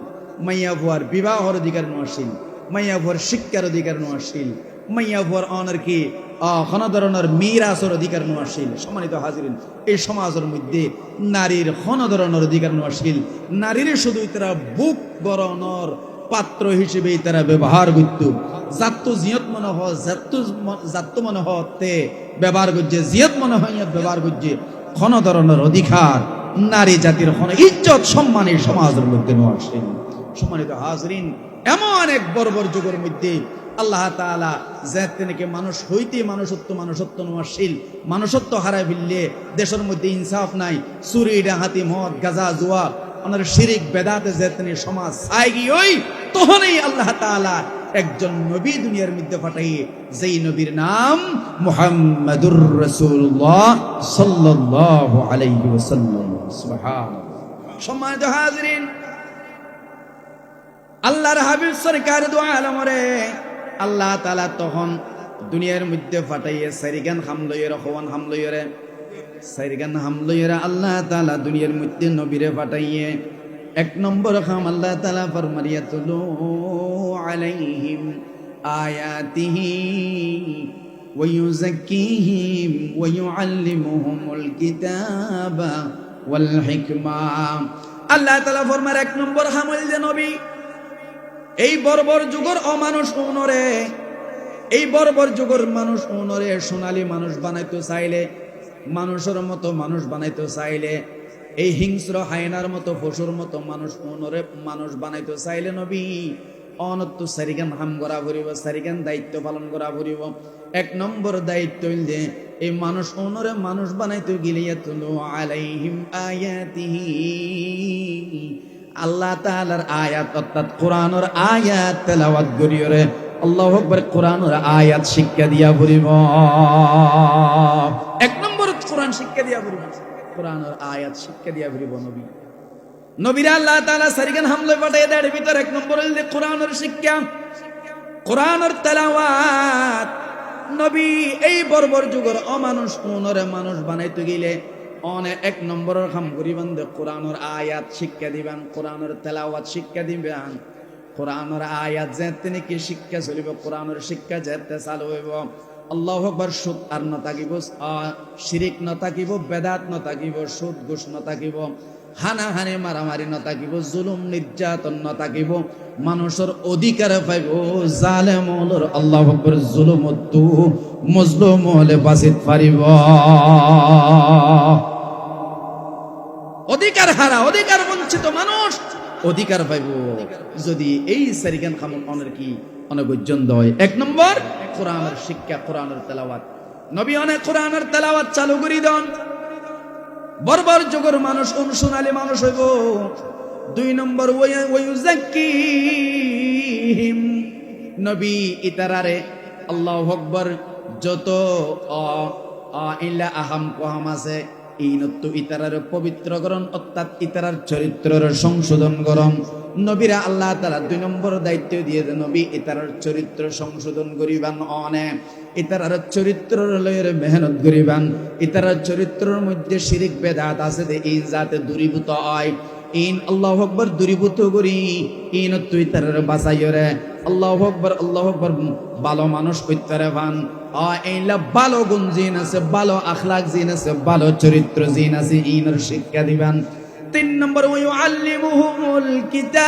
মাইয়া ভুয়ার বিবাহর অধিকার নোয়াশীল, মাইয়া ভুয়ার শিক্ষার অধিকার নোয়াশীল, মাইয়া ভুয়ার অনার কি কোন ধরনের মিরাসের অধিকার নোয়াশীল। সম্মানিত হাজিরিন, এই সমাজের মধ্যে নারীর কোন ধরনের অধিকার নোয়াশীল। নারীর শুধু তারা বুক বরণর পাত্র হিসেবে তারা ব্যবহার করত। জাত্তু জিয়ত মনে হয় জাত্তু মনে হতে ব্যবহার করছে, জিয়ত মনে হয় ব্যবহার করছে। কোন ধরনের অধিকার নারী জাতির কোন ইজ্জত সম্মানী সমাজের মধ্যে নোয়াশীল। সম্মানিত হাজরিন, এমন এক বর্বর যুগের মধ্যে আল্লাহ তাআলা যাতে মানুষ হইতে মানুষত্ব নোয়াশীল, মানুষত্ব হারাই ফেললে দেশের মধ্যে ইনসাফ নাই, চুরি ডাকাতি মদ গাঁজা জুয়া ওনার শিরিক বেদাতে যেতে সমাজ আইগি ওই তখনই আল্লাহ তাআলা একজন নবী দুনিয়ার মধ্যে পাঠাইয়ে, যেই নবীর নাম মুহাম্মাদুর রাসূলুল্লাহ সাল্লাল্লাহু আলাইহি ওয়াসাল্লাম। সুবহানাল্লাহ। সম্মানিত হাজিরিন, আল্লাহর হাবিব সরকার দু আলমরে আল্লাহ তাআলা তখন দুনিয়ার মধ্যে পাঠাইয়ে সারিগান হামলয়ের হওয়ান হামলয়েরে সারিগান হামলয়েরা আল্লাহ তাআলা দুনিয়ার মধ্যে নবীরে পাঠাইয়ে এক নম্বর খাম আল্লাহ তাআলা ফরমারিয়াতুলু আলাইহিম আয়াতিহি ওয়া ইউযাক্কিহিম ওয়া ইউআল্লিমুহুমুল কিতাবা ওয়াল হিকমা। আল্লাহ তাআলা ফরমার এক নম্বর খামল যে নবী এই বর্বর যুগের অমানুষ উনরে, এই বর্বর যুগের মানুষ উনরে সোনালী মানুষ বানাইতে চাইলে, মানুষের মতো মানুষ বানাইতে চাইলে, এই হিংস্র হায়নার মতো পশুর মতো মানুষ উনরে মানুষ বানাইতে চাইলে নবী অনত্য সারিগান হাম করা ভরিব, সারিগান দায়িত্ব পালন করা ভরিব। এক নম্বর দায়িত্ব যে এই মানুষ উনরে মানুষ বানাইতে গিলিয়া তুলু আলাইহিম আয়াতিহি, আল্লাহ তাআলার আয়াত অর্থাৎ কোরআনের আয়াত তেলাওয়াত করিয়রে আল্লাহু আকবার কোরআনের আয়াত শিক্ষা দিয়া ভরিব। এক নম্বর কোরআন শিক্ষা দিয়া ভরিব, কোরআনের আয়াত শিক্ষা দিয়া ভরিব নবী। নবীরা আল্লাহ তাআলা সারিগান হামলে পাঠায় দেয় ভিতর এক নম্বর হইল কোরআনের শিক্ষা, কোরআনের তেলাওয়াত। নবী এই বর্বর যুগের অমানুষ কোনরে মানুষ বানাইতে গেলে অনেক এক নম্বরের কাম করিবেন যে কোরআনের আয়াত শিক্ষা দিবেন, কোরআনের তেলাওয়াত শিক্ষা দিবেন। কোরআনের আয়াত যেতে নাকি শিক্ষা চলিব, কোরআনের শিক্ষা যেতে চালু হইব। আল্লাহু আকবার। সুদ আর নতাকিব, শিরিক নতাকিব, বেদাত নতাকিব, সুদ ঘুষ নতাকিব, হানাহানি মারামারি নতাকিব, জুলুম নির্যাতন নতাকিব, মানুষের অধিকার পাইব। জালেম হলোর আল্লাহু আকবার জুলুমতু মজলুম হলে বাঁচিত পারিব। অধিকার হারা, অধিকার বঞ্চিত মানুষ অধিকার পাইব যদি এই সারিগান খামল অনেক কি অনেক গজ্জন্দ হয়। এক নম্বর কোরআনের শিক্ষা, কোরআনের তেলাওয়াত। নবী অনেক কোরআনের তেলাওয়াত চালু করি দেন, বর্বর যুগের মানুষ অনুসোনালী মানুষ হইব। দুই নম্বর ওয়ায়ুযাক্কিহিম, নবী ইতারারে আল্লাহু আকবার যত ইল্লা আহাম কোহাম আছে ইনত্তু ইতারার পবিত্র করণ অর্থাৎ ইতারার চরিত্রের সংশোধন করণ। নবীরা আল্লাহ তাআলা দুই নম্বর দায়িত্ব দিয়ে দেন, নবী ইতারার চরিত্র সংশোধন করিবান, অনেক ইতারার চরিত্র লয়ের মেহনত করিবান। ইতারার চরিত্রের মধ্যে শিরিক বেদাত আছে যে এই যাতে দূরীভূত হয়, ইন আল্লাহু আকবার দূরীভূত করি, ইন তুই তারার বাঁচাইরে আল্লাহু আকবার আল্লাহু আকবার ভালো মানুষ কইতারে ভান। এইলা ভালো গুণ জিন আছে, ভালো আখলাক জিন আছে, ভালো চরিত্র জিন আছে, ইনের শিক্ষা দিবেন। তিন নম্বর ওয়ায়ুআল্লিমুহুমুল কিতাব,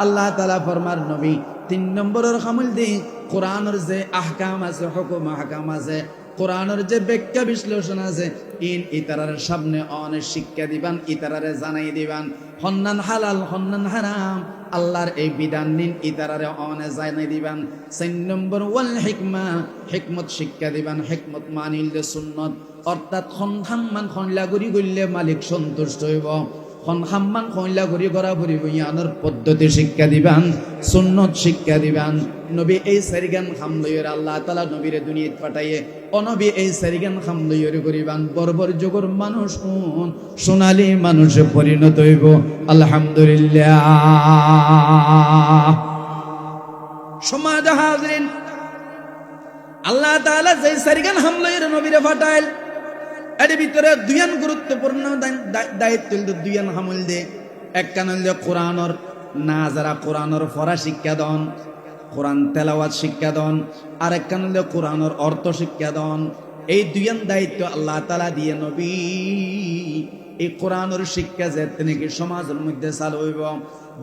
আল্লাহ তাআলা ফরমার নবী তিন নম্বরের আমল দি কোরআনের যে আহকাম আছে, হুকুম আহকাম আছে, কোরআনের যে ব্যাখ্যা বিশ্লেষণ আছে, ইতারার সামনে অনেক শিক্ষা দিবান, ইতারারে জানাই দিবান হন্নান হালাল হন্নান হারাম, আল্লাহর এই বিধান নিন, ইতারারে অনে জানাই দিবান। 4 নম্বর ওয়াল হিকমা, হিকমত শিক্ষা দিবান, হিকমত মানিলে সুন্নত, অর্থাৎ খাম্মান খনলা করি গইলে মালিক সন্তুষ্ট হইব, খাম্মান খনলা করি করা পড়িব, ইয়ানোর পদ্ধতি শিক্ষা দিবান, সুন্নত শিক্ষা দিবান। নবী এই সারিগান খামলইয়ের আল্লাহ তাআলা নবীরে দুনিয়াত পাঠাইয়ে অনবী এই সারিগান খামলইয়ের করিবান বর্বর যুগের মানুষ সোনালী মানুষে পরিণত হইব। আলহামদুলিল্লাহ। সমাজ হাজরিন, আল্লাহ তাআলা যে সারিগান হামলইয়ের নবীরে পাঠাইল, এর ভিতরে দুইয়ান গুরুত্বপূর্ণ দায়িত্ব দুইয়ান হামল দে। এক কানল দে কোরআনর না যারা কোরআনর ফরা শিক্ষা দন, কোরআন তেলাওয়াত শিক্ষা দন, আর এক কানল দে কোরআনর অর্থ শিক্ষা দন। এই দুইয়ান দায়িত্ব আল্লাহ তাআলা দিয়ে নবী এই কোরআনর শিক্ষা যে তিনি কি সমাজের মধ্যে চালু হইব,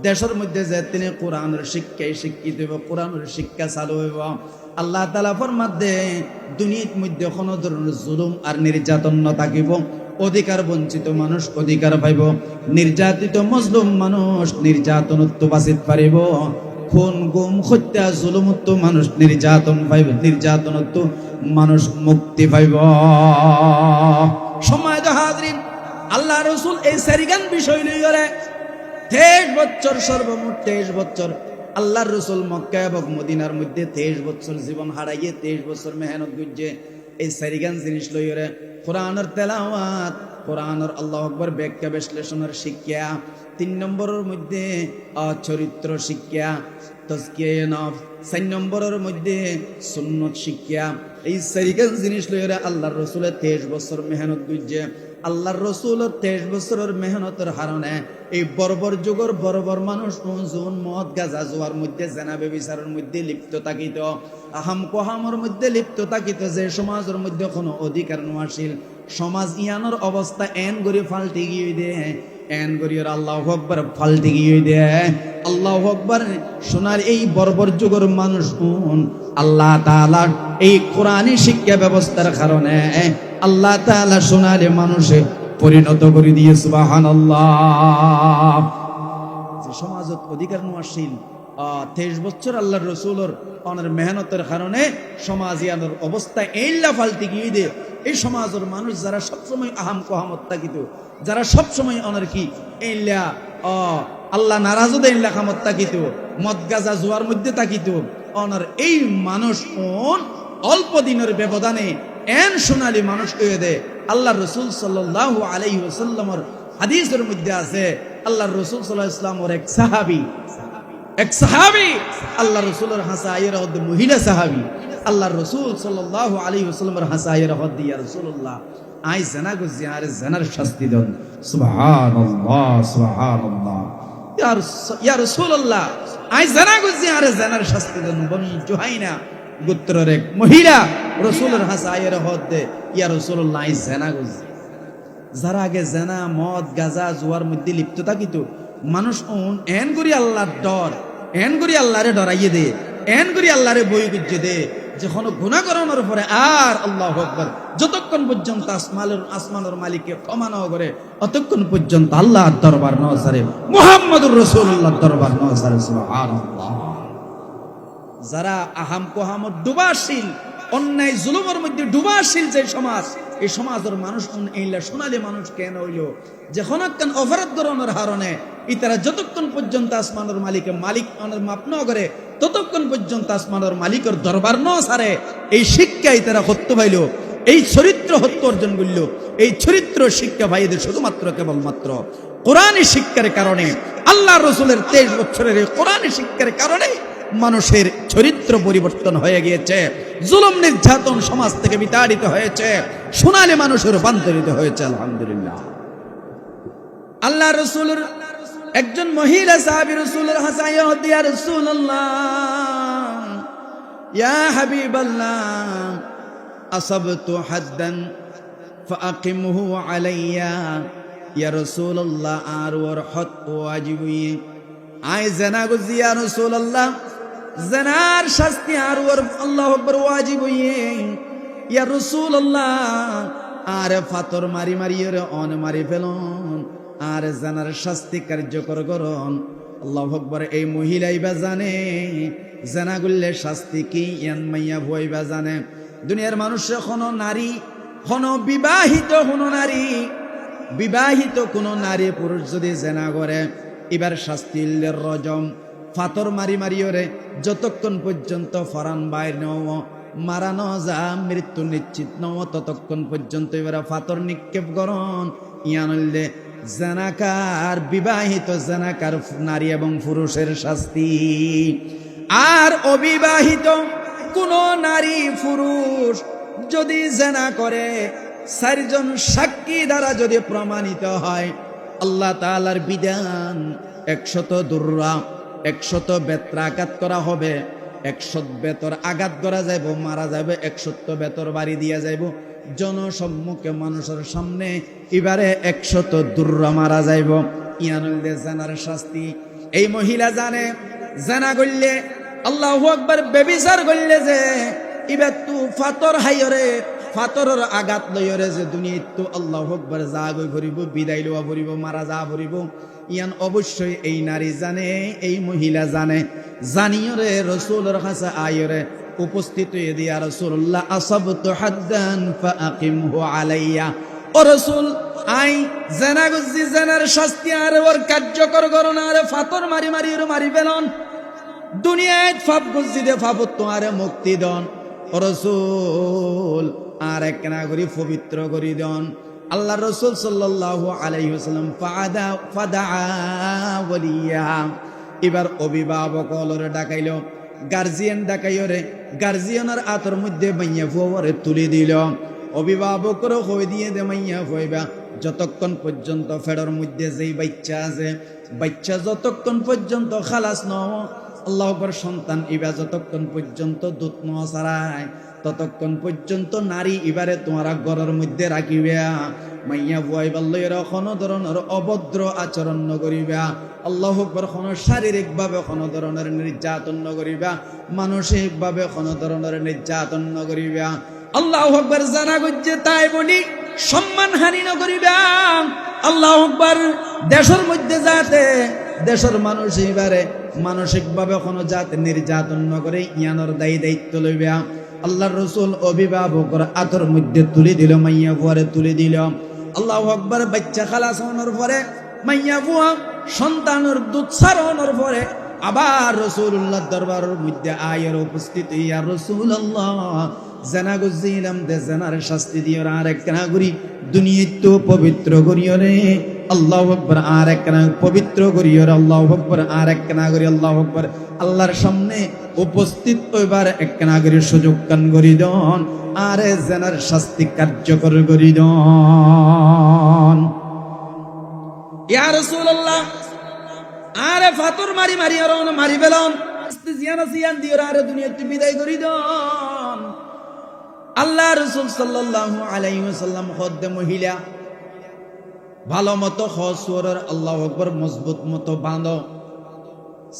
দেশের মধ্যে যে তিনি কোরআনের শিক্ষায় শিক্ষিত হইব, কোরআনের শিক্ষা চালু হইব। আল্লাহ তাআলা ফরমাতে দুনিয়ার মধ্যে কোনো ধরনের জুলুম আর নির্যাতন না থাকিব, অধিকার বঞ্চিত মানুষ অধিকার পাইব, নির্যাতিত মজলুম মানুষ নির্যাতনত্ব বাঁচিত পারিব, খুন গুম হত্যা জুলুমত্ব মানুষ নির্যাতন পাইব, নির্যাতনত্ব মানুষ মুক্তি পাইব। সময় হাজরিন, আল্লাহ রাসূল এই সারিগান বিষয় লইয়া 23 বছর, সর্বমোট 23 বছর আল্লাহর রাসূল মক্কা এবং মদিনার মধ্যে 23 বছর জীবন হারাইয়ে 23 বছর মেহনত করছে এই সারিগান জিনিস লইয়া কোরআনের তেলাওয়াত, কোরআনের আল্লাহু আকবার ব্যাখ্যা বিশ্লেষণের শিক্ষা। 3 নম্বরের মধ্যে চরিত্র শিক্ষা, তাজকিয়া নফস। 4 নম্বরের মধ্যে সুন্নত শিক্ষা। এই সারিগান জিনিস লইয়া আল্লাহর রাসূলের 23 বছর মেহনত করছে। আল্লাহর রাসূলের 23 বছরের মেহনতের কারণে এই বর্বর যুগের বর্বর মানুষ জুন মদ গাঁজা জুয়ার মধ্যে জেনা ব্যভিচারের মধ্যে লিপ্ত থাকিত, আহাম কোহামের মধ্যে লিপ্ত থাকিত, যে সমাজের মধ্যে কোনো অধিকার নোয়াছিল, সমাজ ইয়ানোর অবস্থা এন গরি ফাল্টি গিয়ে দে, এন গরিয়র আল্লাহু আকবার ফাল্টি গিয়ে দে। আল্লাহু আকবার সোনার এই বর্বর যুগের মানুষ আল্লাহ তাআলা এই কোরআনী শিক্ষা ব্যবস্থার কারণে আল্লাহ তাআলা সোনারে মানুষে পরিণত করে দিয়ে সুবহানাল্লাহ। যে সমাজত অধিকার নোয়াশীল 23 বছর আল্লাহর রাসূলের অনের মেহনতের কারণে সমাজ ইয়ানোর অবস্থা এইলা ফাল্টি গিয়ে দে। এই সমাজের মানুষ যারা সবসময় আহাম কোহামত থাকিত, যারা সবসময় অনের কি এইলা আল্লাহ নারাজ এইলা কামত থাকিত, মদ গাঁজা জুয়ার মধ্যে থাকিত, অনার এই মানুষ অল্প দিনের ব্যবধানে এন সোনালী মানুষ হয়ে দে। আল্লাহ রাসূল সাল্লাল্লাহু আলাইহি ওয়াসাল্লামের হাদিসের মধ্যে আছে, আল্লাহ রাসূল সাল্লাল্লাহু আলাইহি ওয়াসাল্লামের এক সাহাবী আল্লাহ রাসূলের হাসায়ের হদ মহিলা সাহাবী, আল্লাহ রাসূল সাল্লাল্লাহু আলাইহি ওয়াসাল্লামের হাসায়ের হদ ইয়া রাসূলুল্লাহ আই জানা গুজি আর জানার শাস্তি দেন। সুবহানাল্লাহ সুবহানাল্লাহ। ইয়া রাসূলুল্লাহ আই জানা গুজি আর জানার শাস্তি দেন। বনি জুহাইনা গোত্রের এক মহিলা রাসূলের হাসায়ের হদ দে, ইয়া রাসূলুল্লাহ আই জানা গুজি। যারা আগে জানা মদ গাঁজা জুয়ার মধ্যে লিপ্ত থাকিত মানুষ এন করি আল্লাহর ডর, এন করি আল্লাহরে ডরাইয়ে দে, এন করি আল্লাহরে বই গুজে দে, যখন গুনাহ করানোর পরে আর আল্লাহু আকবার যতক্ষণ পর্যন্ত আসমানের মালিককে ক্ষমা না করে অতক্ষণ পর্যন্ত আল্লাহর দরবার না সারে, মুহাম্মদুর রাসূলুল্লাহর দরবার না সারে। সুবহানাল্লাহ। যারা আহাম কোহামত ডুবাশীল, অন্যায় জুলুমের মধ্যে ডুবাশীল যে সমাজ, এই সমাজের মানুষ এইলা সোনালী মানুষ কেন হইল, যখন একখান অপরাধ ধরনের হারণে ইতারা যতক্ষণ পর্যন্ত আসমানের মালিকের মালিক মাপ ন করে ততক্ষণ পর্যন্ত আসমানের মালিকের দরবার ন সারে। এই শিক্ষা ইতারা হত্যা পাইল, এই চরিত্র হত্যা অর্জন করল। এই চরিত্র শিক্ষা ভাইদের শুধুমাত্র কেবলমাত্র কোরআনী শিক্ষার কারণে, আল্লাহ রাসূলের 23 বছরের এই কোরআনী শিক্ষার কারণে মানুষের চরিত্র পরিবর্তন হয়ে গিয়েছে, জুলুম নির্যাতন সমাজ থেকে বিতাড়িত হয়েছে, সোনালী মানুষের রূপান্তরিত হয়েছে। আলহামদুলিল্লাহ। আল্লাহ রাসূলের একজন মহিলা সাহাবী রাসূলের হাসায়া হদ ইয়া রাসূলুল্লাহ ইয়া হাবিবাল্লাহ আসাবতু হাদ্দান ফাআকিমহু আলাইয়া ইয়া রাসূলুল্লাহ আর ওর হক ওয়াজিব আই জানা গুজি ইয়া রাসূলুল্লাহ জানার শাস্তি আর ওর আল্লাহু আকবার ওয়াজিব ইয়া রাসূলুল্লাহ আর ফাতর মারি মারি ওরে অন মারি ফেলন আর জানার শাস্তি কার্যকর করন আল্লাহু আকবার এই মহিলাই বা জানে জানা গুললে শাস্তি কি ইয়ান মাইয়া ভয়বা জানে দুনিয়ার মানুষ কোনো নারী কোনো বিবাহিত কোনো নারী পুরুষ যদি জেনা করে এবার শাস্তি রজম ফাতর মারি মারি ওরে যতক্ষণ পর্যন্ত ফরান বাইর নও মারানো যা মৃত্যু নিশ্চিত নও ততক্ষণ পর্যন্ত এবার ফাতর নিক্ষেপ করন ইয়ানলে জানাকার বিবাহিত জানাকার নারী এবং পুরুষের শাস্তি আর অবিবাহিত কোন নারী পুরুষ যদি জানা করে চারজন সাক্ষী দ্বারা যদি প্রমাণিত হয় আল্লাহ তাআলার বিধান 100 দুর্রা 100 বেত্রা আঘাত করা হবে 100 বেতর আঘাত করা যাইব মারা যাবে 100 বেতর বাড়ি দিয়া যাইব জনসম্মুখে মানুষের সামনে এবারে 100 দুর্রা মারা যাইব ইয়ানুল্লাহ জানার শাস্তি এই মহিলা জানে জানা করলে আল্লাহু আকবার বেবিচার করলে যে এবার তু ফাতর হাইরে ফাতরের আঘাত লইরে যে দুনিয়াত তো আল্লাহু আকবার যা গই ভরিব বিদায় লওয়া ভরিব মারা যা ভরিব ইয়ান অবশ্যই এই নারী জানে এই মহিলা জানে জানিয়রে রাসূলের কাছে আয়রে উপস্থিত হয়ে দিয়া রাসূলুল্লাহ আসাবতু হাদ্দান ফাআকিমহু আলাইয়া ও রাসূল আই জানা গুজি জানার শাস্তি আর ওর কার্যকর করুন আর ফাতর মারি মারি ওর মারি ফেলন দুনিয়ায় ফাপ গুজি দে ফাপত তোমারে মুক্তি দন ও রাসূল আর এক নাগরি পবিত্র করি দন আল্লাহ রাসূল সাল্লাল্লাহু আলাইহি ওয়াসাল্লাম ফাদা ওয়ালিয়া এবার অভিভাবক হলরে ডাকাইলো গার্জিয়ান ডাকাইরে গার্জিয়ানের আতর মধ্যে মাইয়া ফুয়ারে তুলি দিল অভিভাবকর কই দিয়ে দে মাইয়া ফুইবা যতক্ষণ পর্যন্ত ফেডর মধ্যে যেই বাচ্চা আছে বাচ্চা যতক্ষণ পর্যন্ত খালাস ন আল্লাহু আকবার সন্তান ইবা যতক্ষণ পর্যন্ত দুধ ন ছাড়ায় ততক্ষণ পর্যন্ত নারী এবারে তোমারা ঘরের মধ্যে রাখিবা মাইয়া বুয়াইবার লইরা কোনো ধরনের অভদ্র আচরণ নকরিবা আল্লাহু আকবার কোনো শারীরিকভাবে কোনো ধরনের নির্যাতন নকরিবা মানসিকভাবে কোনো ধরনের নির্যাতন নকরিবা আল্লাহু আকবার জানা গজ্জে তাই বলি সম্মানহানি নকরিবা আল্লাহু আকবার দেশের মধ্যে যাতে দেশের মানুষ এবারে মানসিকভাবে কোনো জাত নির্যাতন নকরে ইয়ানোর দায়িত্ব লইবা আল্লাহর রাসূল অভিভাবকর আতর মধ্যে তুলে দিল মাইয়া বুয়ারে তুলে দিল আল্লাহু আকবার বাচ্চা খালাস হওয়ার পরে মাইয়া বুয়া সন্তানের দুধ ছাড়ানোর পরে আবার রাসূলুল্লাহ দরবারের মধ্যে আয়ের উপস্থিত ইয়া রাসূলুল্লাহ জানা গুজিলাম দে জানার শাস্তি দিও আর এক নাগরি দুনিয়াতে তো পবিত্র করিও রে আল্লাহু আকবার আর এক না পবিত্র করিও রে আল্লাহু আকবার আর এক নাগরি আল্লাহু আকবার আল্লাহর সামনে উপস্থিত হইবার এক নাগরির সুযোগ কান করি দন আর জানার শাস্তি কার্যকর করি দন ইয়া রাসূলুল্লাহ আরে ফাতর মারি মারি আর মারি বেলন জিয়ান দিও আর দুনিয়াতে বিদায় করি দন আল্লাহ রাসূল সাল্লাল্লাহু আলাইহি ওয়াসাল্লাম খদ্দে মহিলা ভালো মতো খসুরের আল্লাহু আকবার মজবুত মতো বাঁধো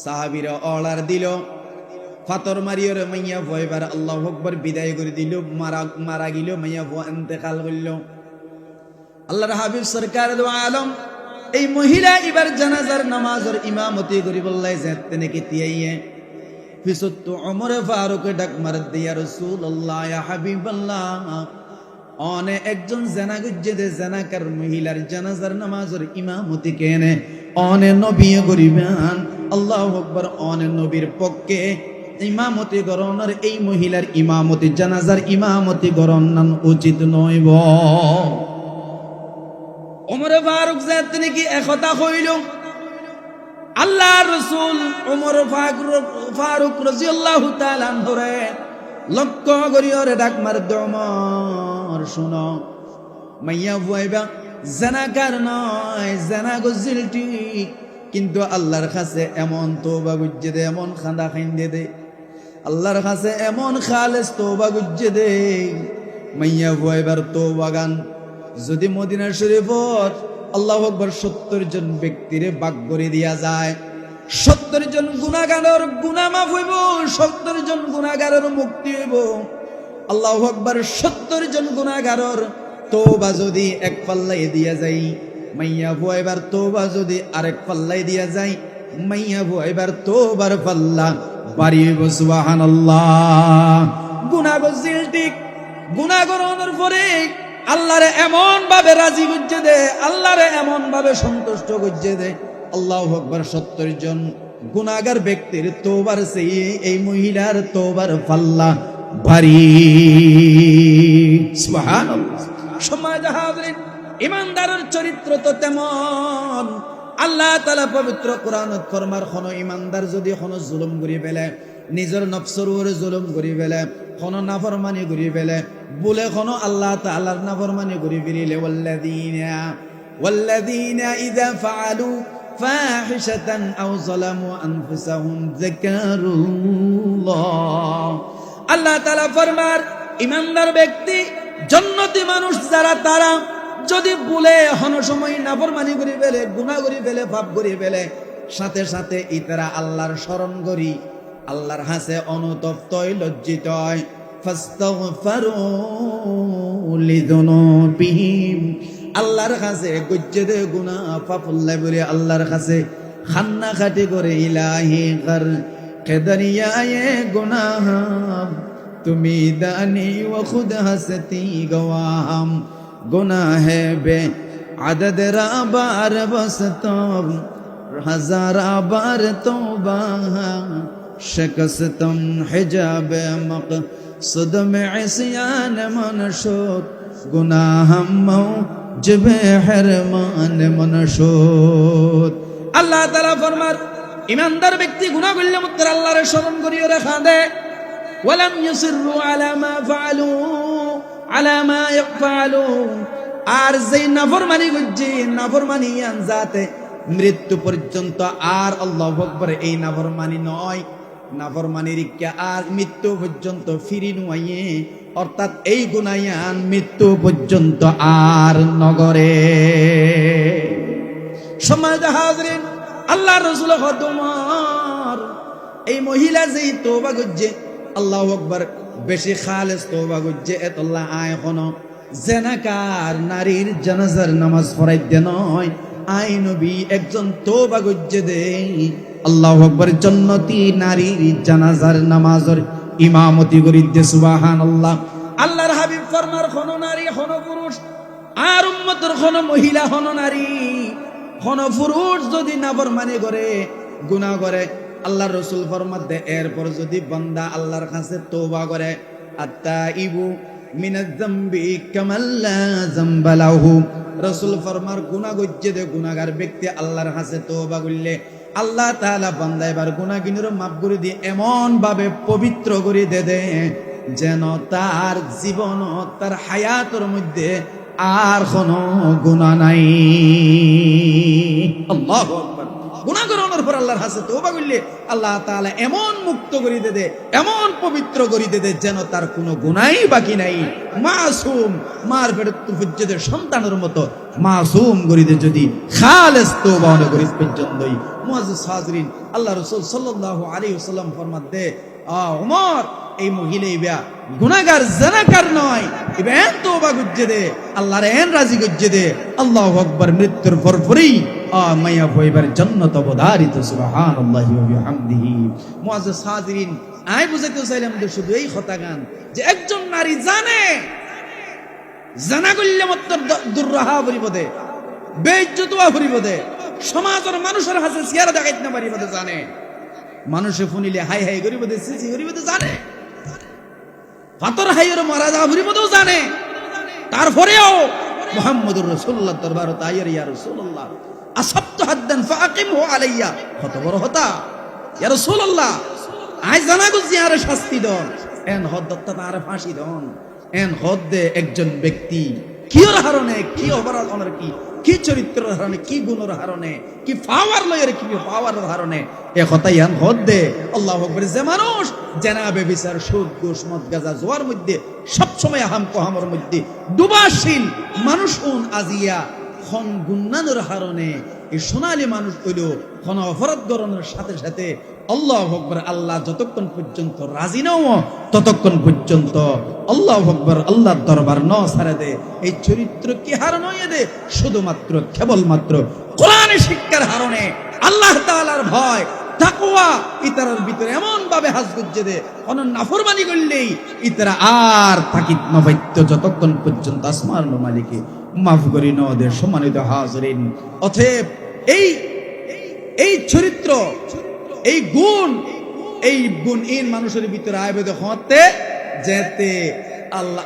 সাহাবীরা অর্ডার দিল ফাতর মারিয়র মাইয়া ভয়বার আল্লাহু আকবার বিদায় করে দিল মারা গিল মাইয়া ভয় ইন্তেকাল করল আল্লাহর হাবিব সরকার দু আলম এই মহিলা এবার জানাজার নামাজের ইমামতি করি বললাই যেতে নাকি তিয়াইয়ে ফিসত ওমর ফারুক ডাক মার দিয়া রাসূলুল্লাহ ইয়া হাবিবাল্লাহ অনে একজন জানা গুজ্জে দে জানাকার মহিলার জানাজার নামাজের ইমামতি কেনে অনে নবী গরিবান আল্লাহু আকবার অনে নবীর পক্ষে ইমামতি গরনের এই মহিলার ইমামতি জানাজার ইমামতি গরন উচিত নইব ওমর ফারুক জাত নাকি একথা কইল আল্লাহর রাসূল ওমর ফারুক রাদিয়াল্লাহু তাআলা ধরে লক্ষ্য করিয়রে ডাক মার দমর শুনো মাইয়া বুয়াইবা জানাকার নয় জানা গজিল ঠিক কিন্তু আল্লাহর কাছে এমন তওবা গুজ্জে দে এমন খান্দা খাইন্দে দে আল্লাহর কাছে এমন খালেস তওবা গুজ্জে দে মাইয়া বুয়াইবার তওবা গান যদি মদিনা শরীফত আল্লাহু আকবার 70 জন ব্যক্তিরে ভাগ করে দিয়া যায়, 70 জন গুনাহগারের গুনাহ মাফ হইব, 70 জন গুনাহগারের মুক্তি হইব। আল্লাহু আকবার 70 জন গুনাহগারের তওবা যদি এক পাল্লাই দিয়া যায়, মাইয়া ভুয়াইবার তওবা যদি আরেক পাল্লাই দিয়া যায়, মাইয়া ভুয়াইবার তওবার পাল্লা বাড়িব। সুবহানাল্লাহ। গুনাহগার জিলটিক গুনাহগারের পরে আল্লাহরে এমন ভাবে রাজি করছে দে, আল্লাহরে এমন ভাবে সন্তুষ্ট করছে দে। আল্লাহু আকবার 70 জন গুনাহগার ব্যক্তির তওবার চেয়ে এই মহিলার তওবার পাল্লা ভারী। সুবহানাল্লাহ। সমাজ হাজরিন, ইমানদারের চরিত্র তো তেমন। আল্লাহ তাআলা পবিত্র কোরআনত ফরমার, কোন ইমানদার যদি কোন জুলুম করি ফেলে, নিজের নফসের উপরে জুলুম করি ফেলে, কোন নাফরমানি করি ফেলে, বলে কোন আল্লাহ তাআলার নাফরমানি করি ফেলিলে, ওয়াল্লাযীনা ইযা ফাআলু ফাহিশাতান আও যালামু আনফুসাহুম যাকারুল্লাহ। আল্লাহ তাআলা ফরমার, ইমানদার ব্যক্তি, জান্নাতি মানুষ যারা, তারা যদি বলে হন সময় নাফরমানি করে ফেলে, গুনাহ করে ফেলে, পাপ করে ফেলে, সাথে সাথে ইতারা আল্লাহর স্মরণ করি, আল্লাহর হাসে অনুতপ্ত লজ্জিত হয়। ফাস্তাগফিরু লিযুনুবিহিম, আল্লাহর কাছে গজ্জে দে গুনাহ পাপল্লাই বলে আল্লাহর কাছে খান্না খাটি করে, ইলাহি কর কেদরিয়ায়ে গুনাহ তুমি দানি ওয়া খুদ হাসতি গওয়াম, গুনাহে বে আদদ রাবার বসতম हजारा बार तौबा शिकस्तम हिजाब मक़सद में इस्यान मनशूद गुनाहम मौजब हरमान मनशूद। আল্লাহ তাআলা ফরমার, ইমানদার ব্যক্তি গুনাহ করলে মাত্র আল্লাহর স্মরণ করিও রাখা দে। ওয়ালাম ইউসিরু আলা মা ফাআলু আলা মা ইয়াফআলু, আর যেই নাফরমানি করছে, নাফরমানি আনজাতে মৃত্যু পর্যন্ত আর আল্লাহু আকবার এই নাফরমানি নয়, নাফরমানির কে আর মৃত্যু পর্যন্ত ফিরি নুয়াইয়ে, অর্থাৎ এই গুনায়ান মৃত্যু পর্যন্ত আর নগরে। সমাজ হাজরিন, আল্লাহ রাসূল খদমার এই মহিলা যেই তওবা করছে, আল্লাহু আকবার, বেশি খালেস তওবা করছে, এতল্লাহ আয় কোনো জেনাকার নারীর জানাজার নামাজ পড়াইতে নয়, আই নবী একজন তওবা করছে দে, আল্লাহু আকবার, জান্নাতি নারীর জানাজার নামাজের ইমামতি করিতে। সুবহানাল্লাহ। আল্লাহর হাবিব ফরমার, কোন নারী কোন পুরুষ আর উম্মতের কোন মহিলা কোন নারী কোন পুরুষ যদি নাফরমানি করে, গুনাহ করে, আল্লাহর রাসূল ফরমাত দে, এরপর যদি বান্দা আল্লাহর কাছে তওবা করে, আত্তাইবু মিনাজ যামবি কামাল্লা যামবা লাহু, রাসূল ফরমার গুনাহ করছে দে গুনাহগার ব্যক্তি আল্লাহর কাছে তওবা করলে আল্লাহ তাআলা বান্দা এবার গুনাহগিনের মাফ করে দিয়ে এমন ভাবে পবিত্র করে দে যেন তার জীবন, তার হায়াতের মধ্যে আর কোনো গুনাহ নাই। আল্লাহু আকবার। গুনাহ করার পর আল্লাহর কাছে তওবা করলে আল্লাহ তাআলা এমন মুক্ত করে দে, এমন পবিত্র করে দে যেন তার কোনো গুনাহই বাকি নাই। মাসুম, মার পেটে ফুজ্জেদের সন্তানের মতো মাসুম করে দে যদি খালেস তওবা করি পর্যন্তই। মুআজ্জিজ হাজরিন, আল্লাহ রাসূল সাল্লাল্লাহু আলাইহি ওয়াসাল্লাম ফরমাত দে, ওমর, এই মহিলা ইবা গুনাহগার জানাকার নয়, ইবা এন তওবা করছে দে, আল্লাহর এন রাজি করছে দে, আল্লাহু আকবার, মৃত্যুর পরপরই মাইয়া পয়বার জান্নাত অবধারিত। সুবহানাল্লাহি ওয়া বিহামদিহি। মুআজ্জিজ হাজরিন, আই বুঝাইতে চাইলাম যে শুধু এই কথা গান যে একজন নারী জানে জানা করলে মাত্র দুর্রাহা পরিবদে, বেইজ্জত হওয়া পরিবদে, সমাজের মানুষের হাতে চেহারা দেখাইতে না পারিবদে, জানে মানুষে ফুনিলে হাই হাই করিবদে, সিসি করিবদে, জানে পাথর হাইয়ের মারা যাওয়া পরিবদেও জানে, তারপরেও মুহাম্মদুর রাসূলুল্লাহ দরবারে তাইয়ার, ইয়া রাসূলুল্লাহ আসাবতু হাদ্দান ফাআকিমহু আলাইয়া, কত বড় হতা, ইয়া রাসূলুল্লাহ আই জানা গুজি আর শাস্তি দন, এন হদ্দতা তার ফাঁসি দন, এন হদ্দে একজন ব্যক্তি কিয়র হারণে কি অপরাধ অনার কি কি চরিত্রের হারণে, কি গুণের হারণে, কি পাওয়ার লয়ের, কি পাওয়ারের হারণে এ কথাই আন হদ দে। আল্লাহু আকবার। যে মানুষ জেনাবে বিচার, সুদ, ঘুষ, মদ, গাঁজা, জোয়ার মধ্যে সবসময় আহাম কোহামের মধ্যে ডুবাশীল মানুষ আজিয়া খন গুন্নানোর হারণে এই সোনালী মানুষ হইল খন অপরাধ গরণের সাথে সাথে আল্লাহু আকবার, আল্লাহ যতক্ষণ পর্যন্ত রাজি নাও ততক্ষণ পর্যন্ত আল্লাহু আকবার আল্লাহর দরবার ন ছাড়ে দে। এই চরিত্র কি হারণ হয়ে দে? শুধুমাত্র কেবলমাত্র কোরআনের শিক্ষার হারণে, আল্লাহ তাআলার ভয় তাকওয়া ইতারার ভিতরে এমন ভাবে হাজ গুজ্জে দে, কোন নাফরমানি করলেই ইতারা আর তাকিদ নবাইত্য যতক্ষণ পর্যন্ত আসমান মালিকে মাফ করি ন দে। সম্মানিত হাজরিন, অতএব এই চরিত্র, এই গুণ এই মানুষের ভিতরে আইবে হতে যেতে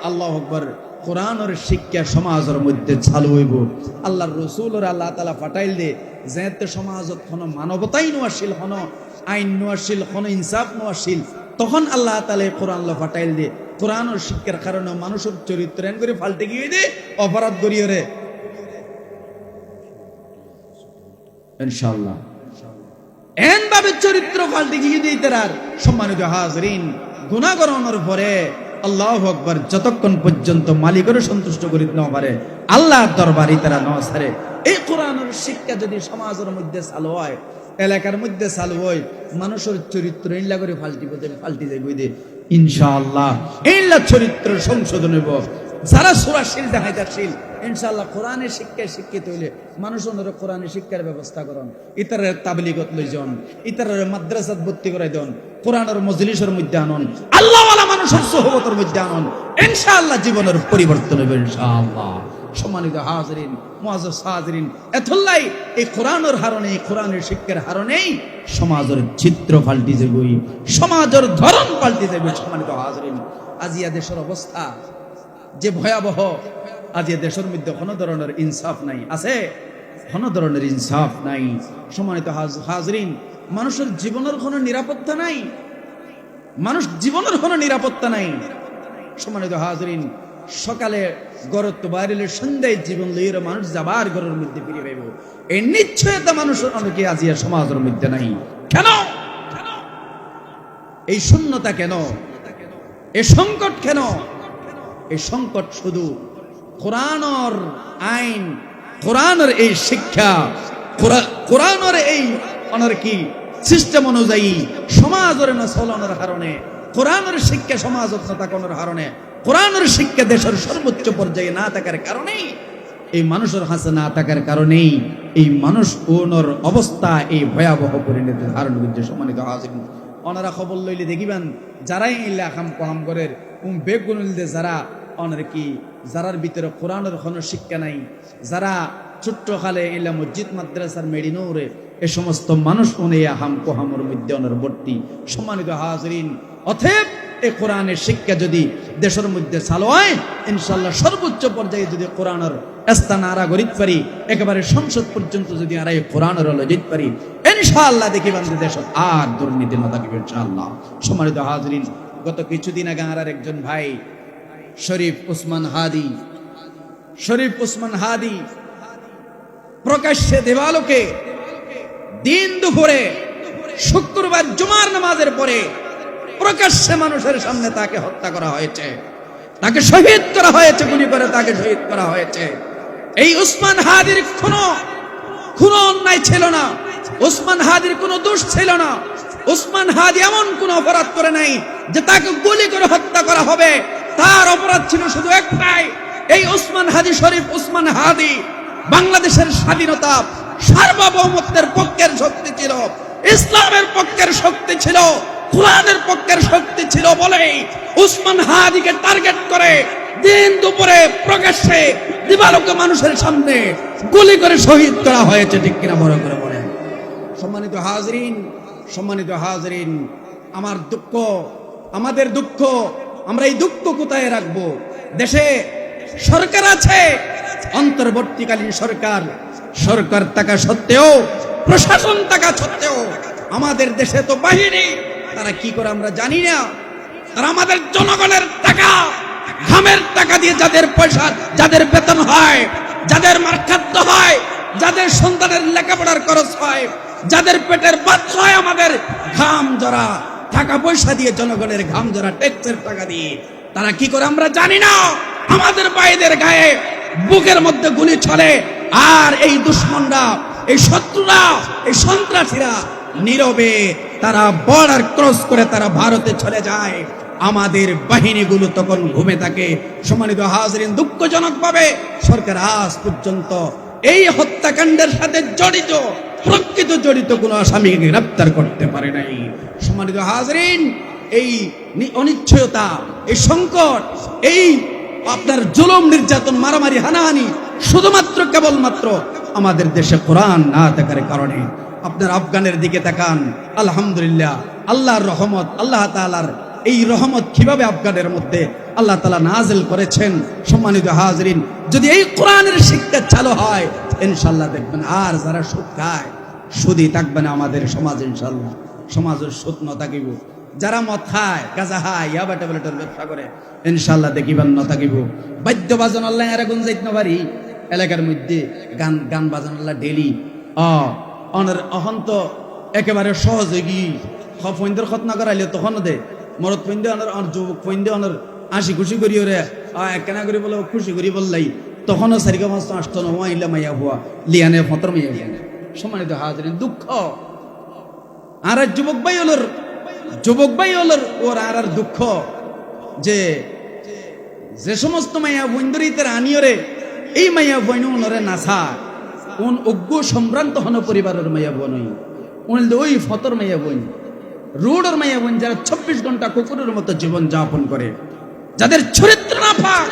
আল্লাহু আকবার কোরআনের শিক্ষা সমাজের মধ্যে চালু হইব। আল্লাহর রাসূল আল্লাহ তাআলা ফাটাইল দে যেতে সমাজত কোনো মানবতাই নোয়াশীল, কোনো আইন নোয়াশীল, কোনো ইনসাফ নোয়াশীল, তখন আল্লাহ তাআলা কোরআন ফাটাইল দে। কোরআনের শিক্ষার কারণে মানুষের চরিত্র এন করে পাল্টে গিয়ে দে, অপরাধ করিয়ে রে ইনশাআল্লাহ এন ভাবে চরিত্র পাল্টে গিয়ে দিই তার। সম্মানিত হাজরিন, গুনাহ করানোর পরে আল্লাহু আকবার যতক্ষণ পর্যন্ত মালিকের সন্তুষ্ট করিতে না পারে আল্লাহর দরবারে তারা ন ছাড়ে। এই কোরআনের শিক্ষা যদি সমাজের মধ্যে চালু হয়, এলাকার মধ্যে চালু হয়, মানুষের চরিত্র ইল্লা করে পাল্টি যাইব ইনশাআল্লাহ। ইল্লা চরিত্র সংশোধন হইব। যারা সুরাশীল দেখাইতাশীল ইনশাআল্লাহ কোরআনের শিক্ষায় শিক্ষিত হইলে মানুষের কোরআনের শিক্ষার ব্যবস্থা করুন, ইতারের তাবলীগত লইজন, ইতারের মাদ্রাসাত ভর্তি করাই দেন, কোরআনের মজলিসের মধ্যে আনন, আল্লাহওয়ালা মানুষের সোহবতের মধ্যে আনন, ইনশাআল্লাহ জীবনের পরিবর্তন হবে ইনশাআল্লাহ। সম্মানিত হাজরিন, মুআজ্জাজ হাজরিন, এতলাই এই কোরআনের হারণে, এই কোরআনের শিক্ষার হারণেই সমাজের চিত্র পাল্টি যাবে, সমাজের ধরন পাল্টি যাবে। সম্মানিত হাজরিন, আজিয়া দেশের অবস্থা যে ভয়াবহ, আজ দেশের মধ্যে কোনো ধরনের ইনসাফ নাই, আছে কোনো ধরনের ইনসাফ নাই। সম্মানিত হাজরিন, মানুষের জীবনের কোনো নিরাপত্তা নাই, মানুষ জীবনের কোনো নিরাপত্তা নাই। সম্মানিত হাজরিন, সকালে গরত বাইরে সন্ধ্যায় জীবন লইয়ের মানুষ যাবার ঘরের মধ্যে ফিরে পাইব, এই নিশ্চয়তা মানুষের অনেকে আজিয়া সমাজের মধ্যে নাই। কেন এই শূন্যতা? কেন এই সংকট? কেন এই সংকট? শুধু কোরআনের আইন, কোরআনের এই শিক্ষা, কোরআনের এই কি সিস্টেম অনুযায়ী সমাজের না চলনের কারণে, কোরআনের শিক্ষা সমাজত না থাকানোর কারণে, কোরআনের শিক্ষা দেশের সর্বোচ্চ পর্যায়ে না থাকার কারণেই, এই মানুষের কাছে না থাকার কারণেই এই মানুষ ওনার অবস্থা এই ভয়াবহ পরিণতি ধারণ করছে। সম্মানিত হাজির, ওনারা খবর লইলে দেখিবেন যারাই ইল্লাহাম কহাম করের বেগুনদে যারা কি যারার ভিতরে কোরআনের কোনো শিক্ষা নাই, যারা ছোট্ট কালে ইল্লা মসজিদ মাদ্রাসার মেডিনোরে এ সমস্ত মানুষ হাম কোহামর মধ্যে অনর্বর্তী। সম্মানিত হাজরিন, অতএব এই কোরআনের শিক্ষা যদি দেশের মধ্যে চালু হয়, ইনশাআল্লাহ সর্বোচ্চ পর্যায়ে যদি কোরআনের স্থান আরা গড়িতে পারি, একেবারে সংসদ পর্যন্ত যদি আরা এই কোরআনের হলো যেতে পারি, ইনশাআল্লাহ দেখিবেন যে দেশ আর দুর্নীতি না থাকবে ইনশাআল্লাহ। সম্মানিত হাজরিন, গত কিছুদিন আগে আর একজন ভাই শরীফ উসমান হাদি প্রকাশ্যে দেওয়ালোকে দিন দুপুরে শুক্রবার জুমার নামাজের পরে প্রকাশ্যে মানুষের সামনে তাকে হত্যা করা হয়েছে, তাকে শহীদ করা হয়েছে, গুলি করে তাকে শহীদ করা হয়েছে। এই উসমান হাদির কোনো অন্যায় ছিল না, উসমান হাদির কোনো দোষ ছিল না, উসমান হাদি এমন কোন অপরাধ করে নাই যে তাকে গুলি করে হত্যা করা হবে। তার অপরাধ ছিল শুধু একটাই, এই উসমান হাদি, শরীফ উসমান হাদি বাংলাদেশের স্বাধীনতা সার্বভৌমত্বের পক্ষের শক্তি ছিল, ইসলামের পক্ষের শক্তি ছিল, কোরআনের পক্ষের শক্তি ছিল বলেই উসমান হাদিকে টার্গেট করে দিন দুপুরে প্রকাশ্যে দিবালোকে মানুষের সামনে গুলি করে শহীদ করা হয়েছে। ঠিক কিনা বড় করে বলেন। সম্মানিত হাজরিন, আমার দুঃখ, আমাদের দুঃখ, আমরা এই দুঃখ কোথায় রাখবো? দেশে সরকার আছে, অন্তর্বর্তীকালীন সরকার থাকা সত্ত্বেও, প্রশাসন থাকা সত্ত্বেও আমাদের দেশে তো বাহিনী, তারা কি করে আমরা জানি না। তারা আমাদের জনগণের টাকা, ঘামের টাকা দিয়ে যাদের পয়সা, যাদের বেতন হয়, যাদের মার খাদ্য হয়, যাদের সন্তানের লেখাপড়ার খরচ হয়, যাদের পেটের ভাত হয় আমাদের ঘাম জরা টাকা পয়সা দিয়ে, জনগণের ঘাম জরা ট্যাক্সের টাকা দিয়ে, তারা কি করে আমরা জানি না। আমাদের ভাইদের গায়ে বুকের মধ্যে গুলি চলে, আর এই দুশ্মনরা, এই শত্রুরা, এই সন্ত্রাসীরা নীরবে তারা বর্ডার ক্রস করে তারা ভারতে চলে যায়। আমাদের বাহিনীগুলো তখন ঘুমে থাকে। সম্মানিত হাজরিন, দুঃখজনক ভাবে সরকার আজ পর্যন্ত এই হত্যাকাণ্ডের সাথে জড়িত, প্রকৃত জড়িত কোন আসামিকে গ্রেফতার করতে পারে নাই। সম্মানিত হাজরিন, এই অনিশ্চয়তা, এই সংকট, এই আপনার জুলুম, নির্যাতন, মারামারি, হানাহানি শুধুমাত্র কেবলমাত্র আমাদের দেশে কোরআন না থাকার কারণে। আপনার আফগানের দিকে তাকান, আলহামদুলিল্লাহ, আল্লাহর রহমত, আল্লাহ তাআলার এই রহমত কিভাবে আফগানের মধ্যে আল্লাহ তাআলা নাজিল করেছেন। সম্মানিত হাজরিন, যদি এই কোরআনের শিক্ষা চালু হয়, ইনশাআল্লাহ দেখবেন আর যারা সুদ খায়, সুদই থাকবে না আমাদের সমাজ। ইনশাআল্লাহ সমাজের সুদ ন থাকিব। যারা মদ খায়, গাঁজা খায়, ইয়াবা ট্যাবলেটের ব্যবসা করে, ইনশাআল্লাহ দেখিবেন ন থাকিব। বাদ্য বাজন আল্লাহ এরা গুন যাইত না পারি এলাকার মধ্যে গান গান বাজান আল্লাহ ডেলি অনের অহন্ত একেবারে সহযোগী ফৈন্দের খত না করাইলে তখন দে মরদ ফৈন্দে অনার যুবক ফৈন্দে অনার হাসি খুশি করি ওরে একখানা করে বলে খুশি করি বললাই, তখনও সারিকা মাস আসতো না মাইলা মাইয়া হুয়া লিয়ানে ফতর মাইয়া লিয়ানে। সম্মানিত হাজরিন, দুঃখ আর যুবক ভাই হলোর ওর আর দুঃখ যে যে সমস্ত মাইয়া বৈন্দরী তার আনিয়রে এই মাইয়া বইন ওনরে নাসা কোন অজ্ঞ সম্ভ্রান্ত হন পরিবারের মাইয়া বনই ওই ফতর মাইয়া বইন, রোডের মাইয়া বইন, যারা 26 ঘন্টা কুকুরের মতো জীবন যাপন করে, যাদের চরিত্র না পাক,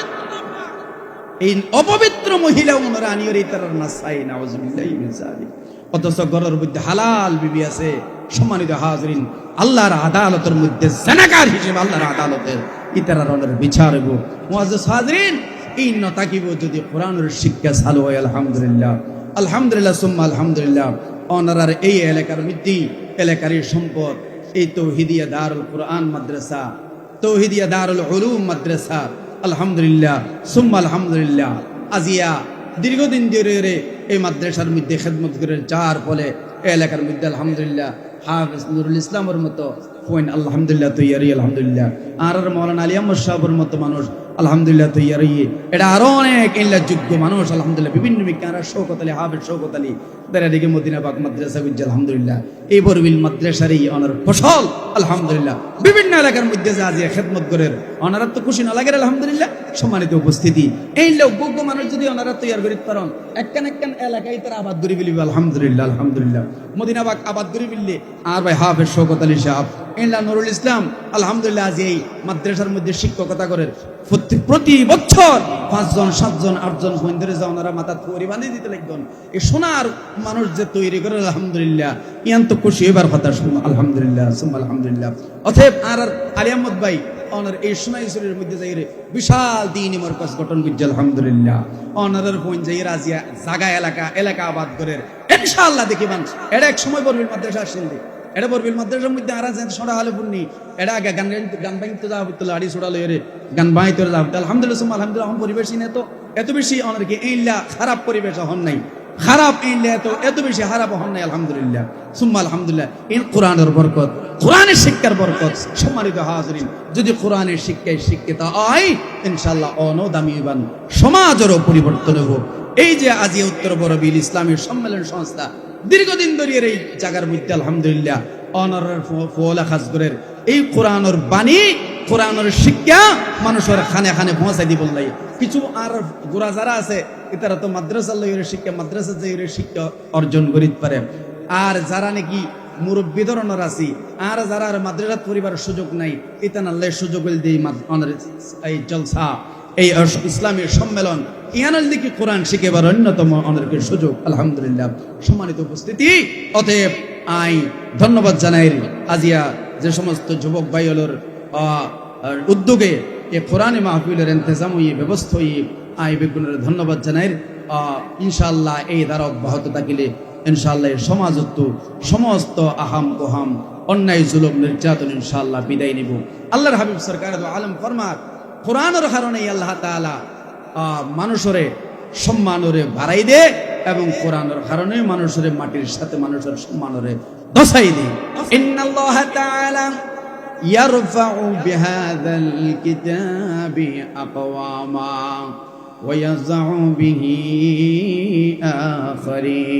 এই অপবিত্র মহিলা ওনরা আনিয়রে তার নাসাই নাউজুবিল্লাহি মিন যালিক। অথচ ঘরের মধ্যে হালাল বিবি আছে। সম্মানিত হাজরিন, আল্লাহর আদালতের মধ্যে জানাকার হিসেবে আল্লাহর আদালতের ইতারার বিচার হইব। মুআজ্জাজ হাজরিন, এই নতাকিব যদি কোরআনের শিক্ষা চালু হয়, আলহামদুলিল্লাহ, আলহামদুলিল্লাহ সুম্মা আলহামদুলিল্লাহ। অনারার এই এলাকার মধ্যে এলাকারই সম্পদ এই তৌহিদিয়া দারুল কোরআন মাদ্রাসা, তৌহিদিয়া দারুল উলুম মাদ্রাসা, আলহামদুলিল্লাহ সুম্মা আলহামদুলিল্লাহ। আজিয়া দীর্ঘদিন ধরে এই মাদ্রাসার মধ্যে খেদমত করে যার ফলে এলাকার মধ্যে আলহামদুলিল্লাহ হাফেজ নুরুল ইসলামের মতো ফোন আলহামদুলিল্লাহ তৈয়ারি, আলহামদুলিল্লাহ আর মৌলানা আলী আহমদ সাহেবের মতো মানুষ আলহামদুলিল্লাহ তৈয়ারি, এটা আরো অনেক যোগ্য মানুষ আলহামদুলিল্লাহ, বিভিন্ন বিজ্ঞান শৌকত আলী, হাফেজ শৌকত আলী, তারা দিকে মদিনাবাগ মাদ্রাসা গুজ্জা আলহামদুলিল্লাহ। এই বরবিল মাদ্রাসারই অনার ফসল আলহামদুলিল্লাহ বিভিন্ন এলাকার মধ্যে যা যে খেদমত করে অনারা তো খুশি না লাগে আলহামদুলিল্লাহ। সম্মানিত উপস্থিতি, এই যোগ্য মানুষ যদি ওনারা তৈরি করি পারেন, একখান এলাকায় তারা আবাদ করি ফেলিবে আলহামদুলিল্লাহ, আলহামদুলিল্লাহ। মদিনাবাগ আবাদ করি ফেললে আর ভাই হাফেজ শৌকত আলী সাহেব, ইনলা নুরুল ইসলাম আলহামদুলিল্লাহ আজ এই মাদ্রাসার মধ্যে শিক্ষকতা করেন। প্রতি বছর 5 জন 7 জন 8 জন বন্ধুরে যা ওনারা মাথা তৈরি বাঁধিয়ে দিতে লাগবেন। এই সোনার মানুষ যে তৈরি করে আলহামদুলিল্লাহ, ইয়ান তো খুশি এবার কথা শুনুন আলহামদুলিল্লাহ সুম্মা আলহামদুলিল্লাহ। অতএব আর আলী আহমদ ভাই অনার এই সোনাইশ্বরের মধ্যে যাই বিশাল দিনই মরকজ গঠন করছে আলহামদুলিল্লাহ। অনারের বোন যাই রাজিয়া জাগা এলাকা আবাদ করে ইনশাআল্লাহ দেখিবান। এটা এক সময় বরবিল মাদ্রাসা আসেন, এটা বরবিল মাদ্রাসার মধ্যে আর সোনা হলে পূর্ণি এটা আগে গান বাইতে যাওয়া হতো, লাড়ি ছোড়া লইরে গান বাইতে যাওয়া হতো আলহামদুলিল্লাহ সুম্মা আলহামদুলিল্লাহ। এখন পরিবেশ নেই তো এত বেশি অনারকে এইলা খারাপ পরিবেশ হন নাই, খারাপ এইলা এত বেশি খারাপ হন নাই আলহামদুলিল্লাহ সুম্মা আলহামদুলিল্লাহ। এই কোরআনের বরকত, কোরআনের শিক্ষার বরকত। সম্মানিত হাজরিন, যদি কোরআনের শিক্ষায় শিক্ষিত হয় ইনশাআল্লাহ অনদামি বান সমাজেরও পরিবর্তন হব। এই যে আজি উত্তর বরবিল ইসলামী সম্মেলন সংস্থা দীর্ঘদিন ধরে এই জায়গার মধ্যে আলহামদুলিল্লাহ অনারের ফোলা খাসগরের এই কোরআনের বাণী, কোরআনের শিক্ষা মানুষের খানে খানে পৌঁছাই দিব লাই। কিছু আর গোড়া যারা আছে তারা তো মাদ্রাসা লইয়ের শিক্ষা, মাদ্রাসা যাইয়ের শিক্ষা অর্জন করিতে পারে। আর যারা নাকি মুরব্বী ধরনের আছি আর যারা আর মাদ্রাসা পরিবারের সুযোগ নাই, ইতান আল্লাহ সুযোগ দিয়ে এই জলসা, এই ইসলামী সম্মেলন ইয়ানার দিকে কোরআন শিখেবার অন্যতম অনেকের সুযোগ আলহামদুলিল্লাহ। সম্মানিত উপস্থিতি, অতএব আই ধন্যবাদ জানাই আজিয়া যে সমস্ত যুবক ভাইয়ের উদ্যোগে এ কোরআনে মাহফিলের ইন্তজাম হয়ে ব্যবস্থা হয়ে আই বেগুনের ধন্যবাদ জানাই। ইনশাআল্লাহ এই ধারা অব্যাহত থাকিলে ইনশাআল্লাহ সমাজত্ব সমস্ত আহাম কোহাম অন্যায় জুলুম নির্যাতন ইনশাআল্লাহ বিদায় নিব। আল্লাহর হাবিব সরকার আলম ফরমার কোরআনের কারণে আল্লাহ তাআলা মানুষরে সম্মানরে বাড়াই দে এবং কোরআনের কারণে মানুষের মাটির সাথে মানুষের সম্মানরে দসাই দে ইন্নাল্লাহ তাআলা ইয়ারফাউ বিহাযাল কিতাবি আকওয়ামা ওয়া ইয়াযউ বিহি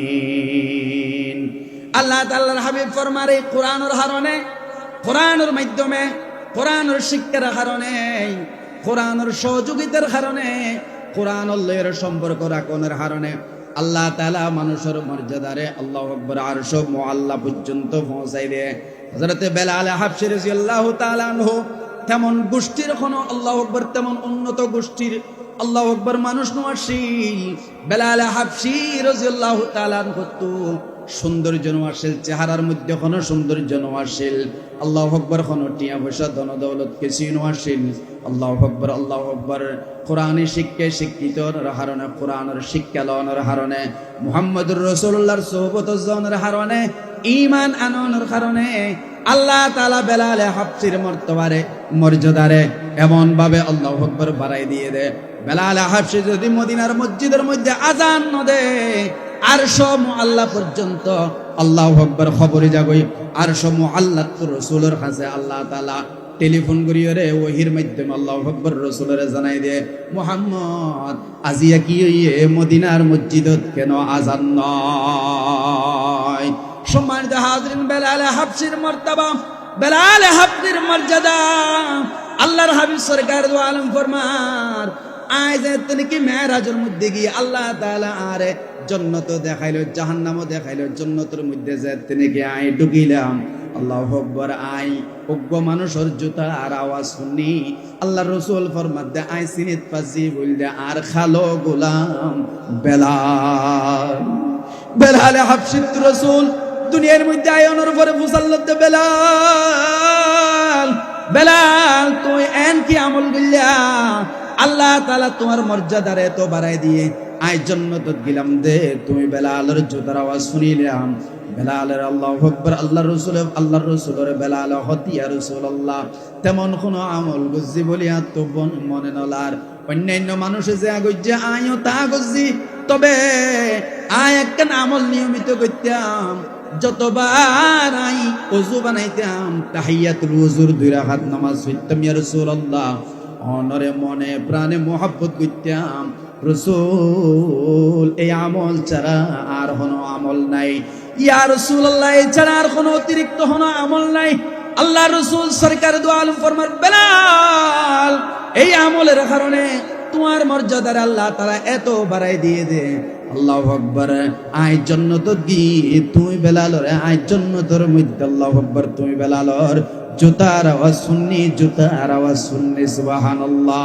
আখারিন আল্লাহ তাআলার হাবিব ফরমারে কোরআনের কারণে কোরআনের মাধ্যমে কোরআনের শিক্ষার কারণে কোরআনের সহযোগিতার কারণে কোরআন আল্লাহর সম্পর্ক রাখনের কারণে আল্লাহ তাআলা মানুষের মর্যাদারে আল্লাহু আকবার আরশ মুআল্লা পর্যন্ত পৌঁছাই দেয় হযরত বেলাল হাবশী রাদিয়াল্লাহু তাআলা আনহু তেমন গোষ্ঠীর কোনো আল্লাহু আকবার তেমন উন্নত গোষ্ঠীর আল্লাহু আকবার মানুষ নওয়াশীল বেলাল হাবশী রাদিয়াল্লাহু তাআলা আনহু সৌন্দর্য নওয়াশীল চেহারার মধ্যে কোনো সৌন্দর্য নওয়াশীল আল্লাহু আকবার কোনো টিয়া পয়সা ধন দৌলত কিছু নওয়াশীল আল্লাহু আকবার কোরআনের শিক্ষায় শিক্ষিত কারণে কোরআনের শিক্ষা লওয়ার কারণে মুহাম্মদুর রাসূলুল্লাহর সোহবত জনের কারণে ঈমান আননের কারণে আল্লাহ তাআলা বেলাল হাবশীর মর্যাদারে এমন ভাবে আল্লাহু আকবার বাড়াই দিয়ে দেয় বেলাল হাবশী যদি মদিনার মসজিদের মধ্যে আযান ন দেয় আরশ মুআল্লা পর্যন্ত আল্লাহু আকবার খবরে যাগই আরশ মুআল্লা রাসূলের কাছে আল্লাহ তাআলা টেলিফোন করিয়ে রে ওহির মাধ্যমে আল্লাহু আকবার রাসূলের জানাই দে মুহাম্মদ আজিয়া কি হইয়ে মদিনার মসজিদত কেন আযান নয় সম্মানিত হাজরিন বেলাল হাবশীর মর্তবা বেলাল হাবশীর মর্যাদা আল্লাহর হাবিব সরকার দু আলম ফরমান আজ তিনি কি মেরাজের মধ্যে গিয়ে আল্লাহ তাআলা আরে জান্নাত দেখাইলো জাহান্নামও দেখাইলো জান্নাতের মধ্যে যে তিনি কি আই ঢুকিলাম আল্লাহু আকবার আই অজ্ঞ মানুষের জুতা আর আওয়াজ শুনি আল্লাহর রাসূল ফরমাতে আই সিনিত পাজি বলদে আর খালো গোলাম বেলাল বেলাল হাবশী রাসূল দুনিয়ার মধ্যে আয়নের পরে মুসাল্লাত বেলাল বেলাল তুই এন কি আমল গিল্লা আল্লাহ তাআলা তোমার মর্যাদারে তো বাড়াই দিয়ে আই জান্নাতত গেলাম দে তুমি বেলালের জুতার আওয়াজ শুনিলাম বেলালের আল্লাহু আকবার আল্লাহর রাসূলের বেলাল হতি ইয়া রাসূলুল্লাহ তেমন কোন আমল গজি বলিয়া তো মনে নলার অন্যান্য মানুষ যে আগজ্জে আইও তা গজি তবে আয় একখান আমল নিয়মিত করতাম যতবার আই ওযু বানাইতাম তাহিয়াতুল ওযুর 2 রাকাত নামাজ পড়তাম ইয়া রাসূলুল্লাহ অনরে মনে প্রাণে মোহাব্বত করতাম রাসূল এই আমল ছাড়া আর কোনো আমল নাই ইয়া রাসূলুল্লাহ এই ছাড়া আর কোনো অতিরিক্ত কোনো আমল নাই আল্লাহর রাসূল সরকার দু আলম ফরমান বেলাল এই আমলের কারণে তোমার মর্যাদার আল্লাহ তাআলা এত বাড়াই দিয়ে দে আল্লাহু আকবার আই জান্নাত গিয়ে তুমি বেলালরে আই জান্নাতের মধ্যে আল্লাহু আকবার তুমি বেলালর জুতার আওয়াজ শুননি সুবহানাল্লাহ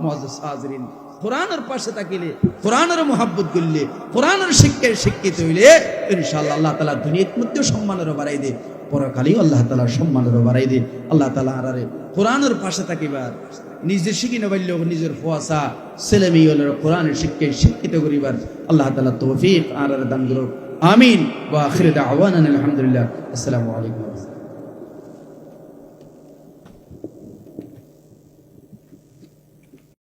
মুআজ্জাজ হাজরিন কোরআনের পাশে তাকিলে কোরআনের মোহাব্বত করলে কোরআনের শিক্ষায় শিক্ষিত হইলে ইনশাআল্লাহ আল্লাহ তাআলা দুনিয়ার মধ্যে সম্মানের বাড়াই দে পরকালেও আল্লাহ তাআলা সম্মানের বাড়াই দে আল্লাহ তাআলা আরে কোরআনের পাশে তাকিবার নিজে শিখি না পারলেও নিজের ফুয়াসা ছেলে মেয়েগুলোর কোরআনের শিক্ষায় শিক্ষিত করিবার আল্লাহ তাআলা তৌফিক আর দান করুক আমিন ওয়া আখির দাওয়ানা আলহামদুলিল্লাহ আসসালামু আলাইকুম।